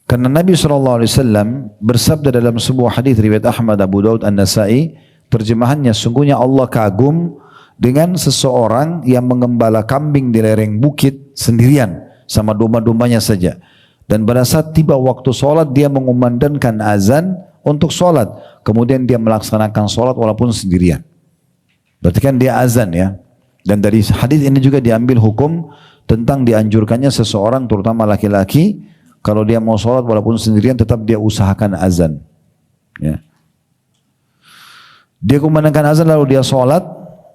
Karena Nabi SAW bersabda dalam sebuah hadis riwayat Ahmad, Abu Daud, An-Nasai, terjemahannya, sungguhnya Allah kagum dengan seseorang yang mengembala kambing di lereng bukit sendirian sama domba-dombanya saja. Dan pada saat tiba waktu sholat dia mengumandangkan azan untuk sholat. Kemudian dia melaksanakan sholat walaupun sendirian. Berarti kan dia azan ya. Dan dari hadis ini juga diambil hukum tentang dianjurkannya seseorang terutama laki-laki kalau dia mau sholat walaupun sendirian tetap dia usahakan azan. Ya. Dia kumandangkan azan lalu dia sholat,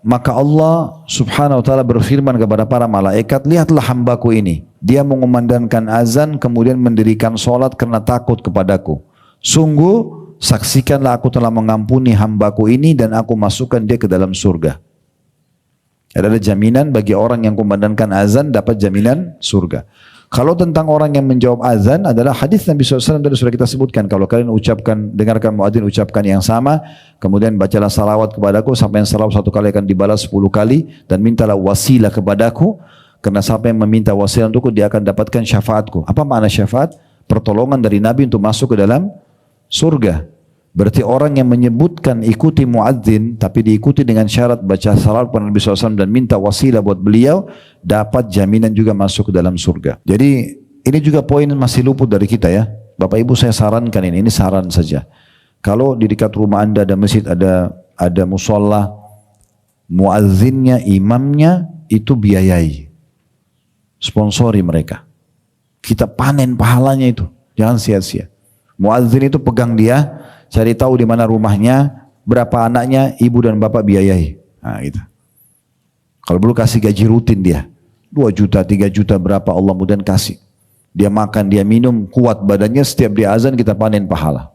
maka Allah Subhanahu wa taala berfirman kepada para malaikat, lihatlah hambaku ini, dia mengumandangkan azan kemudian mendirikan sholat karena takut kepadaku. Sungguh saksikanlah aku telah mengampuni hambaku ini dan aku masukkan dia ke dalam surga. Adalah jaminan bagi orang yang kumandangkan azan dapat jaminan surga. Kalau tentang orang yang menjawab azan adalah hadis Nabi SAW tadi sudah kita sebutkan. Kalau kalian ucapkan, dengarkan muadzin ucapkan yang sama, kemudian bacalah salawat kepadaku, sampai yang salawat satu kali akan dibalas 10 kali, dan mintalah wasilah kepadaku, karena siapa yang meminta wasilah untukku dia akan dapatkan syafaatku. Apa makna syafaat? Pertolongan dari Nabi untuk masuk ke dalam surga. Berarti orang yang menyebutkan ikuti muadzin tapi diikuti dengan syarat baca salawat kepada Nabi SAW dan minta wasilah buat beliau, dapat jaminan juga masuk ke dalam surga. Jadi ini juga poin masih luput dari kita ya. Bapak Ibu saya sarankan ini saran saja. Kalau di dekat rumah Anda ada masjid, ada musola, muadzinnya, imamnya itu biayai. Sponsori mereka. Kita panen pahalanya itu. Jangan sia-sia. Muadzin itu pegang dia, cari tahu di mana rumahnya, berapa anaknya, ibu dan bapak biayai. Nah, gitu. Kalau perlu kasih gaji rutin dia. 2 juta, 3 juta berapa Allah mudahan kasih. Dia makan, dia minum, kuat badannya, setiap dia azan kita panen pahala.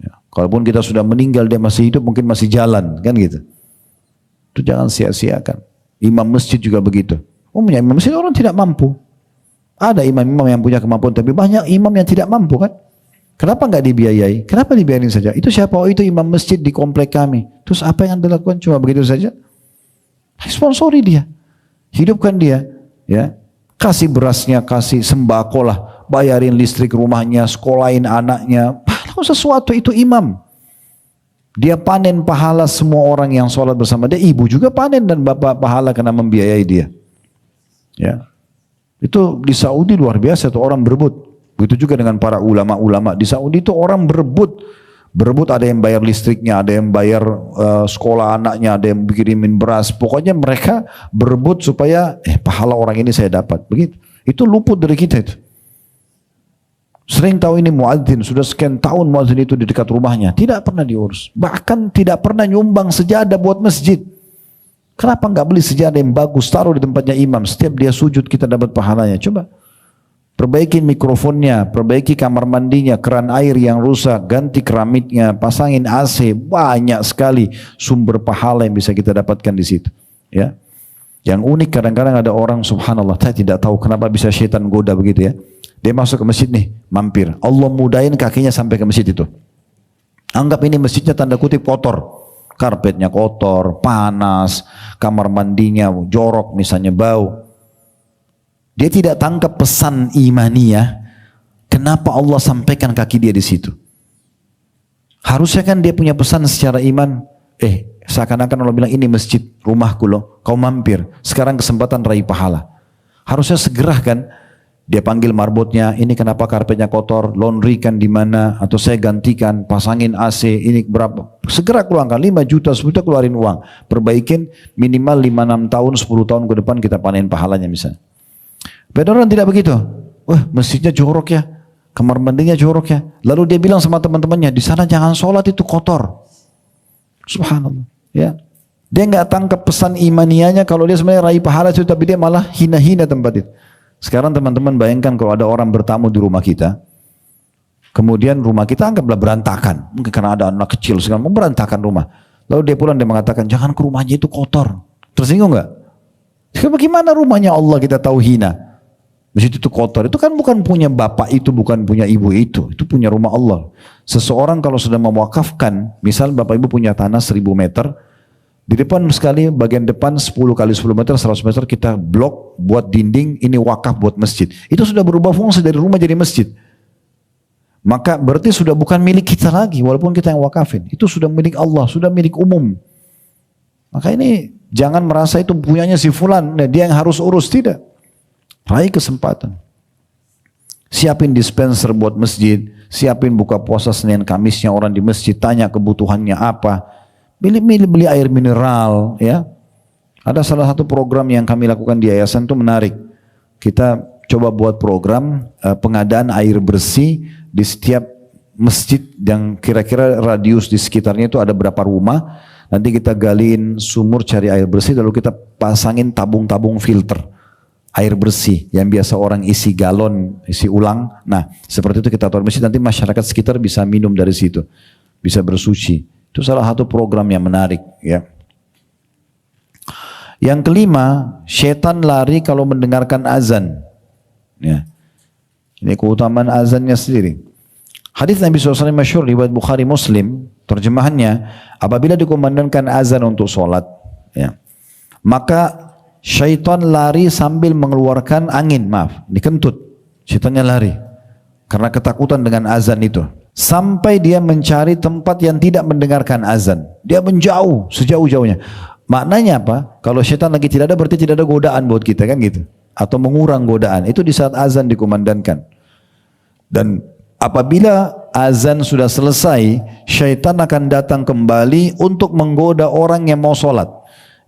Ya. Kalaupun kita sudah meninggal, dia masih hidup, mungkin masih jalan, kan gitu. Itu jangan sia-siakan. Imam masjid juga begitu. Umumnya imam masjid orang tidak mampu. Ada imam-imam yang punya kemampuan, tapi banyak imam yang tidak mampu kan. Kenapa nggak dibiayai? Kenapa dibiayain saja? Itu siapa? Oh itu imam masjid di komplek kami. Terus apa yang Anda lakukan? Cuma begitu saja? Sponsori dia. Hidupkan dia. Ya. Kasih berasnya, kasih sembako lah. Bayarin listrik rumahnya, sekolahin anaknya. Lalu sesuatu itu imam. Dia panen pahala semua orang yang sholat bersama dia. Ibu juga panen dan bapak pahala karena membiayai dia. Ya. Itu di Saudi luar biasa tuh orang berebut. Begitu juga dengan para ulama-ulama di Saudi itu orang berebut, ada yang bayar listriknya, ada yang bayar sekolah anaknya, ada yang kirimin beras. Pokoknya mereka berebut supaya pahala orang ini saya dapat. Begitu. Itu luput dari kita itu. Sering tahu ini muadzin, sudah sekian tahun muadzin itu di dekat rumahnya, tidak pernah diurus. Bahkan tidak pernah nyumbang sejadah buat masjid. Kenapa nggak beli sejadah yang bagus, taruh di tempatnya imam, setiap dia sujud kita dapat pahalanya. Coba. Perbaiki mikrofonnya, perbaiki kamar mandinya, keran air yang rusak, ganti keramiknya, pasangin AC, banyak sekali sumber pahala yang bisa kita dapatkan di situ. Ya, yang unik kadang-kadang ada orang subhanallah, saya tidak tahu kenapa bisa syaitan goda begitu ya. Dia masuk ke masjid nih, mampir, Allah mudahin kakinya sampai ke masjid itu. Anggap ini masjidnya tanda kutip kotor, karpetnya kotor, panas, kamar mandinya jorok misalnya bau. Dia tidak tangkap pesan imaniyah. Kenapa Allah sampaikan kaki dia di situ? Harusnya kan dia punya pesan secara iman. Seakan-akan Allah bilang ini masjid rumahku loh. Kau mampir. Sekarang kesempatan raih pahala. Harusnya segera kan Dia panggil marbotnya, ini kenapa karpetnya kotor, laundrykan di mana, atau saya gantikan, pasangin AC, ini berapa. Segera keluarkan 5 juta, 10 juta keluarin uang. Perbaikin minimal 5-6 tahun, 10 tahun ke depan kita panen pahalanya misalnya. Beda orang tidak begitu. Wah, masjidnya jorok ya, kamar mandinya jorok ya. Lalu dia bilang sama teman-temannya, di sana jangan sholat itu kotor. Subhanallah. Ya. Dia nggak tangkap pesan imanianya kalau dia sebenarnya raih pahala itu, tapi dia malah hina-hina tempat itu. Sekarang teman-teman bayangkan kalau ada orang bertamu di rumah kita, kemudian rumah kita anggaplah berantakan, mungkin karena ada anak kecil sekarang mau berantakan rumah. Lalu dia pulang dia mengatakan jangan ke rumahnya itu kotor. Tersinggung nggak? Bagaimana rumahnya Allah kita tahu hina? Masjid itu kotor, itu kan bukan punya bapak itu, bukan punya ibu itu punya rumah Allah. Seseorang kalau sudah mewakafkan, misal bapak ibu punya tanah 1000 meter, di depan sekali bagian depan 10 kali 10 meter 100 meter kita blok buat dinding, ini wakaf buat masjid. Itu sudah berubah fungsi dari rumah jadi masjid. Maka berarti sudah bukan milik kita lagi walaupun kita yang wakafin. Itu sudah milik Allah, sudah milik umum. Maka ini jangan merasa itu punyanya si fulan, dia yang harus urus, tidak. Raih kesempatan. Siapin dispenser buat masjid, siapin buka puasa Senin Kamisnya orang di masjid, tanya kebutuhannya apa. Beli air mineral, ya. Ada salah satu program yang kami lakukan di yayasan itu menarik. Kita coba buat program pengadaan air bersih di setiap masjid yang kira-kira radius di sekitarnya itu ada berapa rumah. Nanti kita galiin sumur cari air bersih, lalu kita pasangin tabung-tabung filter air bersih yang biasa orang isi galon, isi ulang. Nah, seperti itu kita taruh masjid, nanti masyarakat sekitar bisa minum dari situ, bisa bersuci. Itu salah satu program yang menarik, ya. Yang kelima, syaitan lari kalau mendengarkan azan. Ya. Ini keutamaan azannya sendiri. Hadis Nabi SAW masyhur riwayat Bukhari Muslim, terjemahannya, apabila dikumandangkan azan untuk sholat, ya, maka syaitan lari sambil mengeluarkan angin, dikentut. Syaitannya lari karena ketakutan dengan azan itu. Sampai dia mencari tempat yang tidak mendengarkan azan. Dia menjauh sejauh-jauhnya. Maknanya apa? Kalau syaitan lagi tidak ada berarti tidak ada godaan buat kita, kan gitu. Atau mengurang godaan. Itu di saat azan dikumandangkan. Dan apabila azan sudah selesai, syaitan akan datang kembali untuk menggoda orang yang mau sholat.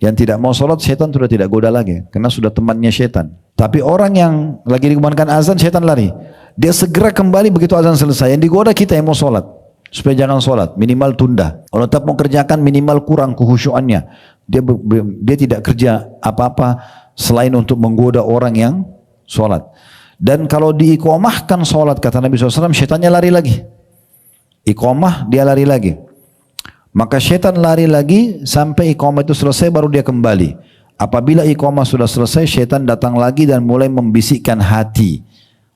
Yang tidak mau sholat, syaitan sudah tidak goda lagi. Karena sudah temannya syaitan. Tapi orang yang lagi dikumandangkan azan, syaitan lari. Dia segera kembali begitu azan selesai. Yang digoda kita yang mau sholat. Supaya jangan sholat, minimal tunda. Kalau tetap mau kerjakan, minimal kurang kehusyuannya. Dia tidak kerja apa-apa selain untuk menggoda orang yang sholat. Dan kalau diiqamahkan sholat, kata Nabi SAW, syaitannya lari lagi. Iqamah, dia lari lagi. Maka syaitan lari lagi sampai iqamah itu selesai, baru dia kembali. Apabila iqamah sudah selesai, syaitan datang lagi dan mulai membisikkan hati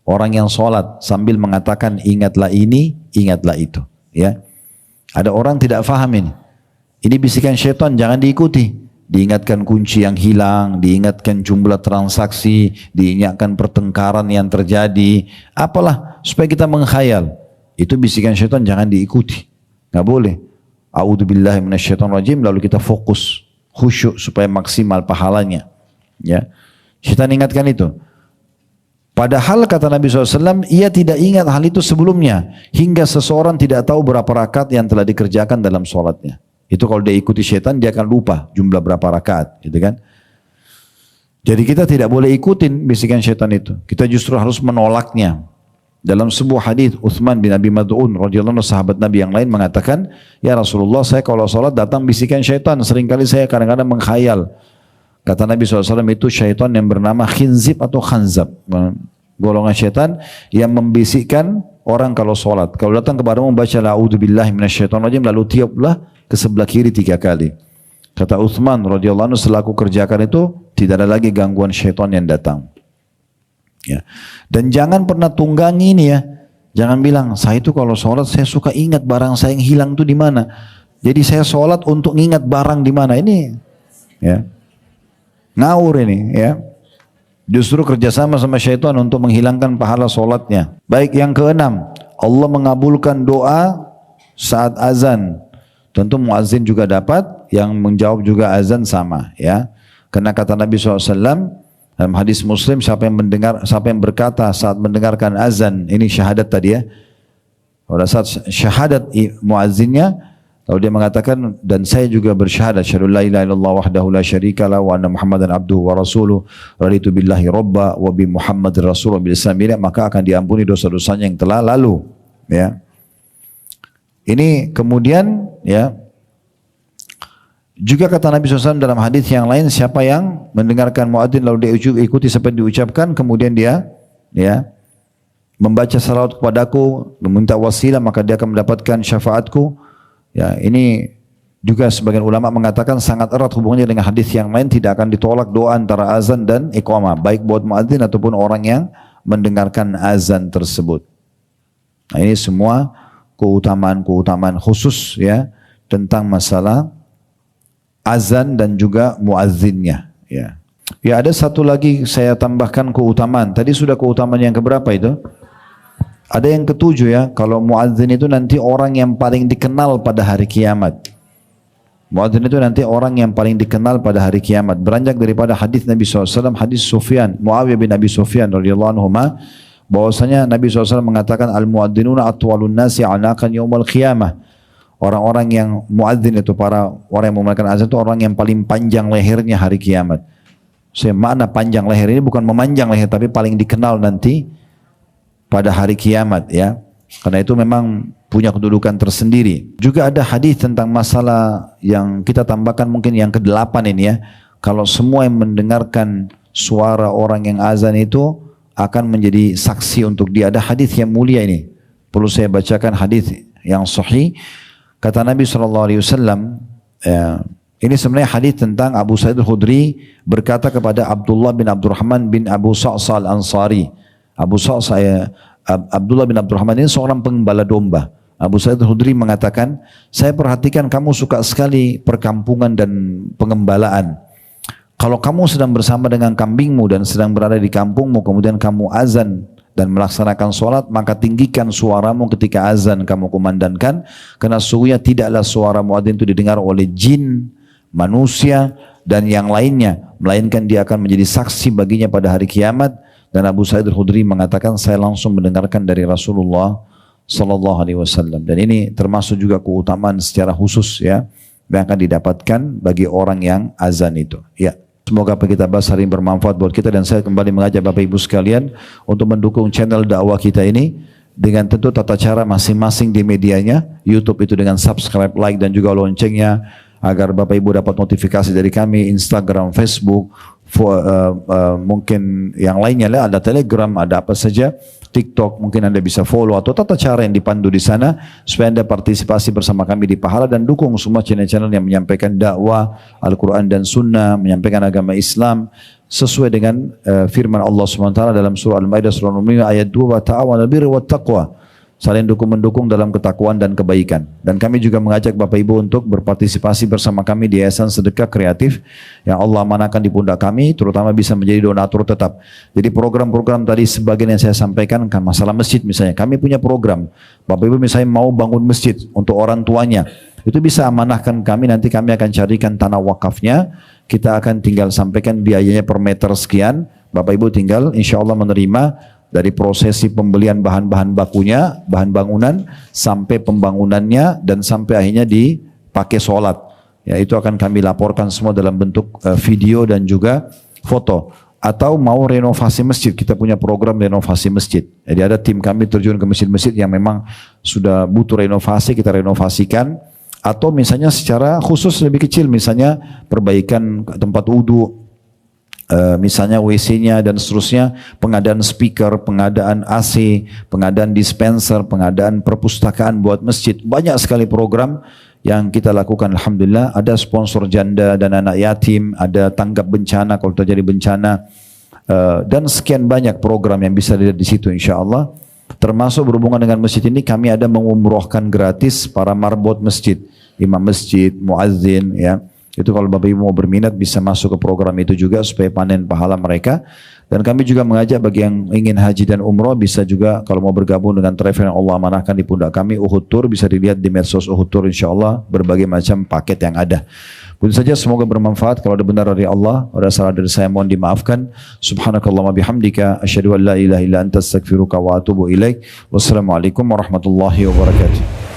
orang yang sholat sambil mengatakan ingatlah ini, ingatlah itu. Ya, ada orang tidak faham ini. Ini bisikan syaitan, jangan diikuti. Diingatkan kunci yang hilang, diingatkan jumlah transaksi, diingatkan pertengkaran yang terjadi, apalah supaya kita mengkhayal. Itu bisikan syaitan, jangan diikuti. Nggak boleh. A'udzubillahi minasyaitonirrajim, lalu kita fokus, khusyuk supaya maksimal pahalanya. Ya, syaitan ingatkan itu. Padahal kata Nabi SAW, ia tidak ingat hal itu sebelumnya. Hingga seseorang tidak tahu berapa rakaat yang telah dikerjakan dalam sholatnya. Itu kalau dia ikuti syaitan, dia akan lupa jumlah berapa rakaat. Gitu kan? Jadi kita tidak boleh ikutin bisikan syaitan itu. Kita justru harus menolaknya. Dalam sebuah hadis Utsman bin Abi Mad'un radhiyallahu anhu, sahabat Nabi yang lain mengatakan, ya Rasulullah, saya kalau sholat datang bisikan syaitan. Seringkali saya kadang-kadang mengkhayal. Kata Nabi SAW, itu syaitan yang bernama khinzib atau khanzab. Golongan syaitan yang membisikkan orang kalau sholat. Kalau datang kepadamu membaca la'udzubillahi minasyaitonirrajim, lalu tiuplah ke sebelah kiri 3 kali. Kata Utsman radhiyallahu anhu, selaku kerjakan itu, tidak ada lagi gangguan syaitan yang datang. Ya. Dan jangan pernah tunggangi ini ya. Jangan bilang, saya itu kalau sholat saya suka ingat barang saya yang hilang itu di mana. Jadi saya sholat untuk ingat barang di mana. Ini ya. Ngawur ini ya. Justru kerjasama sama syaitan untuk menghilangkan pahala sholatnya. Baik, yang keenam, Allah mengabulkan doa saat azan. Tentu muazzin juga dapat, yang menjawab juga azan sama ya. Karena kata Nabi SAW, Dalam hadis Muslim, siapa yang berkata saat mendengarkan azan, ini syahadat tadi ya. Pada saat syahadat muazzinnya, lalu dia mengatakan, dan saya juga bersyahadat, syahadu la ilaha illallah wahdahu la syarika lah wa anna Muhammadan abduhu wa rasuluh, raditu billahi robba wa bi Muhammadir rasulullah bil Islam, maka akan diampuni dosa-dosanya yang telah lalu. Ya. Ini kemudian ya. Juga kata Nabi SAW dalam hadis yang lain, siapa yang mendengarkan muadzin lalu dia ikuti seperti diucapkan, kemudian dia ya membaca salawat kepadaku, meminta wasilah, maka dia akan mendapatkan syafaatku. Ya, ini juga sebagian ulama mengatakan sangat erat hubungannya dengan hadis yang lain, tidak akan ditolak doa antara azan dan iqamah, baik buat muadzin ataupun orang yang mendengarkan azan tersebut. Nah, ini semua keutamaan-keutamaan khusus ya tentang masalah azan dan juga muazzinnya. Ya. Ya, ada satu lagi saya tambahkan keutamaan. Tadi sudah keutamaan yang keberapa itu? Ada yang ketujuh ya. Kalau muazzin itu nanti orang yang paling dikenal pada hari kiamat. Muazzin itu nanti orang yang paling dikenal pada hari kiamat. Beranjak daripada hadis Nabi SAW, hadis Sufyan, Muawiyah bin Abi Sufyan radhiyallahu anhu, bahwasanya Nabi SAW mengatakan al-muadzinuna atwalun nasi anaqan yaumal qiyamah. Orang-orang yang muadzin itu, para orang yang memulakan azan itu orang yang paling panjang lehernya hari kiamat. Makna panjang leher ini bukan memanjang leher, tapi paling dikenal nanti pada hari kiamat ya. Karena itu memang punya kedudukan tersendiri. Juga ada hadis tentang masalah yang kita tambahkan mungkin yang ke-8 ini ya. Kalau semua yang mendengarkan suara orang yang azan itu akan menjadi saksi untuk dia. Ada hadis yang mulia ini. Perlu saya bacakan hadis yang sahih. Kata Nabi SAW, ini sebenarnya hadis tentang Abu Sa'id al-Khudri berkata kepada Abdullah bin Abdurrahman bin Abu Sa'sa al-Ansari. Abdullah bin Abdurrahman ini seorang pengembala domba. Abu Sa'id al-Khudri mengatakan, saya perhatikan kamu suka sekali perkampungan dan pengembalaan. Kalau kamu sedang bersama dengan kambingmu dan sedang berada di kampungmu, kemudian kamu azan dan melaksanakan sholat, maka tinggikan suaramu ketika azan kamu kumandangkan, karena sesungguhnya tidaklah suara muadzin itu didengar oleh jin, manusia, dan yang lainnya, melainkan dia akan menjadi saksi baginya pada hari kiamat. Dan Abu Sa'id al-Khudri mengatakan, saya langsung mendengarkan dari Rasulullah Sallallahu Alaihi Wasallam. Dan ini termasuk juga keutamaan secara khusus ya, yang akan didapatkan bagi orang yang azan itu. Ya. Semoga apa kita bahas hari ini bermanfaat buat kita, dan saya kembali mengajak Bapak Ibu sekalian untuk mendukung channel dakwah kita ini dengan tentu tata cara masing-masing di medianya. YouTube itu dengan subscribe, like dan juga loncengnya agar Bapak Ibu dapat notifikasi dari kami. Instagram, Facebook, mungkin yang lainnya lah, ada Telegram, ada apa saja, TikTok, mungkin Anda bisa follow atau tata cara yang dipandu di sana supaya Anda partisipasi bersama kami di pahala, dan dukung semua channel-channel yang menyampaikan dakwah Al-Quran dan Sunnah, menyampaikan agama Islam sesuai dengan firman Allah SWT dalam surah Al-Maidah surah Al-Mu'minun ayat 2, wa ta'awanul birri wat taqwa, saling dukung-mendukung dalam ketakwaan dan kebaikan. Dan kami juga mengajak Bapak Ibu untuk berpartisipasi bersama kami di Yayasan Sedekah Kreatif yang Allah amanahkan di pundak kami, terutama bisa menjadi donatur tetap. Jadi program-program tadi sebagian yang saya sampaikan kan masalah masjid misalnya. Kami punya program. Bapak Ibu misalnya mau bangun masjid untuk orang tuanya, itu bisa amanahkan kami, nanti kami akan carikan tanah wakafnya. Kita akan tinggal sampaikan biayanya per meter sekian. Bapak Ibu tinggal insya Allah menerima dari prosesi pembelian bahan-bahan bakunya, bahan bangunan, sampai pembangunannya, dan sampai akhirnya dipakai sholat. Ya, itu akan kami laporkan semua dalam bentuk video dan juga foto. Atau mau renovasi masjid, kita punya program renovasi masjid. Jadi ada tim kami terjun ke masjid-masjid yang memang sudah butuh renovasi, kita renovasikan. Atau misalnya secara khusus lebih kecil, misalnya perbaikan tempat wudhu, misalnya WC-nya dan seterusnya, pengadaan speaker, pengadaan AC, pengadaan dispenser, pengadaan perpustakaan buat masjid. Banyak sekali program yang kita lakukan, alhamdulillah. Ada sponsor janda dan anak yatim, ada tanggap bencana kalau terjadi bencana, dan sekian banyak program yang bisa dilihat di situ insyaallah. Termasuk berhubungan dengan masjid ini, kami ada mengumrohkan gratis para marbot masjid, imam masjid, muazzin ya. Itu kalau Bapak Ibu mau berminat bisa masuk ke program itu juga supaya panen pahala mereka. Dan kami juga mengajak bagi yang ingin haji dan umroh bisa juga kalau mau bergabung dengan travel yang Allah amanahkan di pundak kami, Uhud Tour, bisa dilihat di medsos Uhud Tour insyaallah, berbagai macam paket yang ada. Begitu saja, semoga bermanfaat. Kalau ada benar dari Allah, ada salah dari saya mohon dimaafkan. Subhanakallahumma bihamdika asyhadu an la ilaha illa anta astaghfiruka wa atubu ilaik. Wassalamualaikum warahmatullahi wabarakatuh.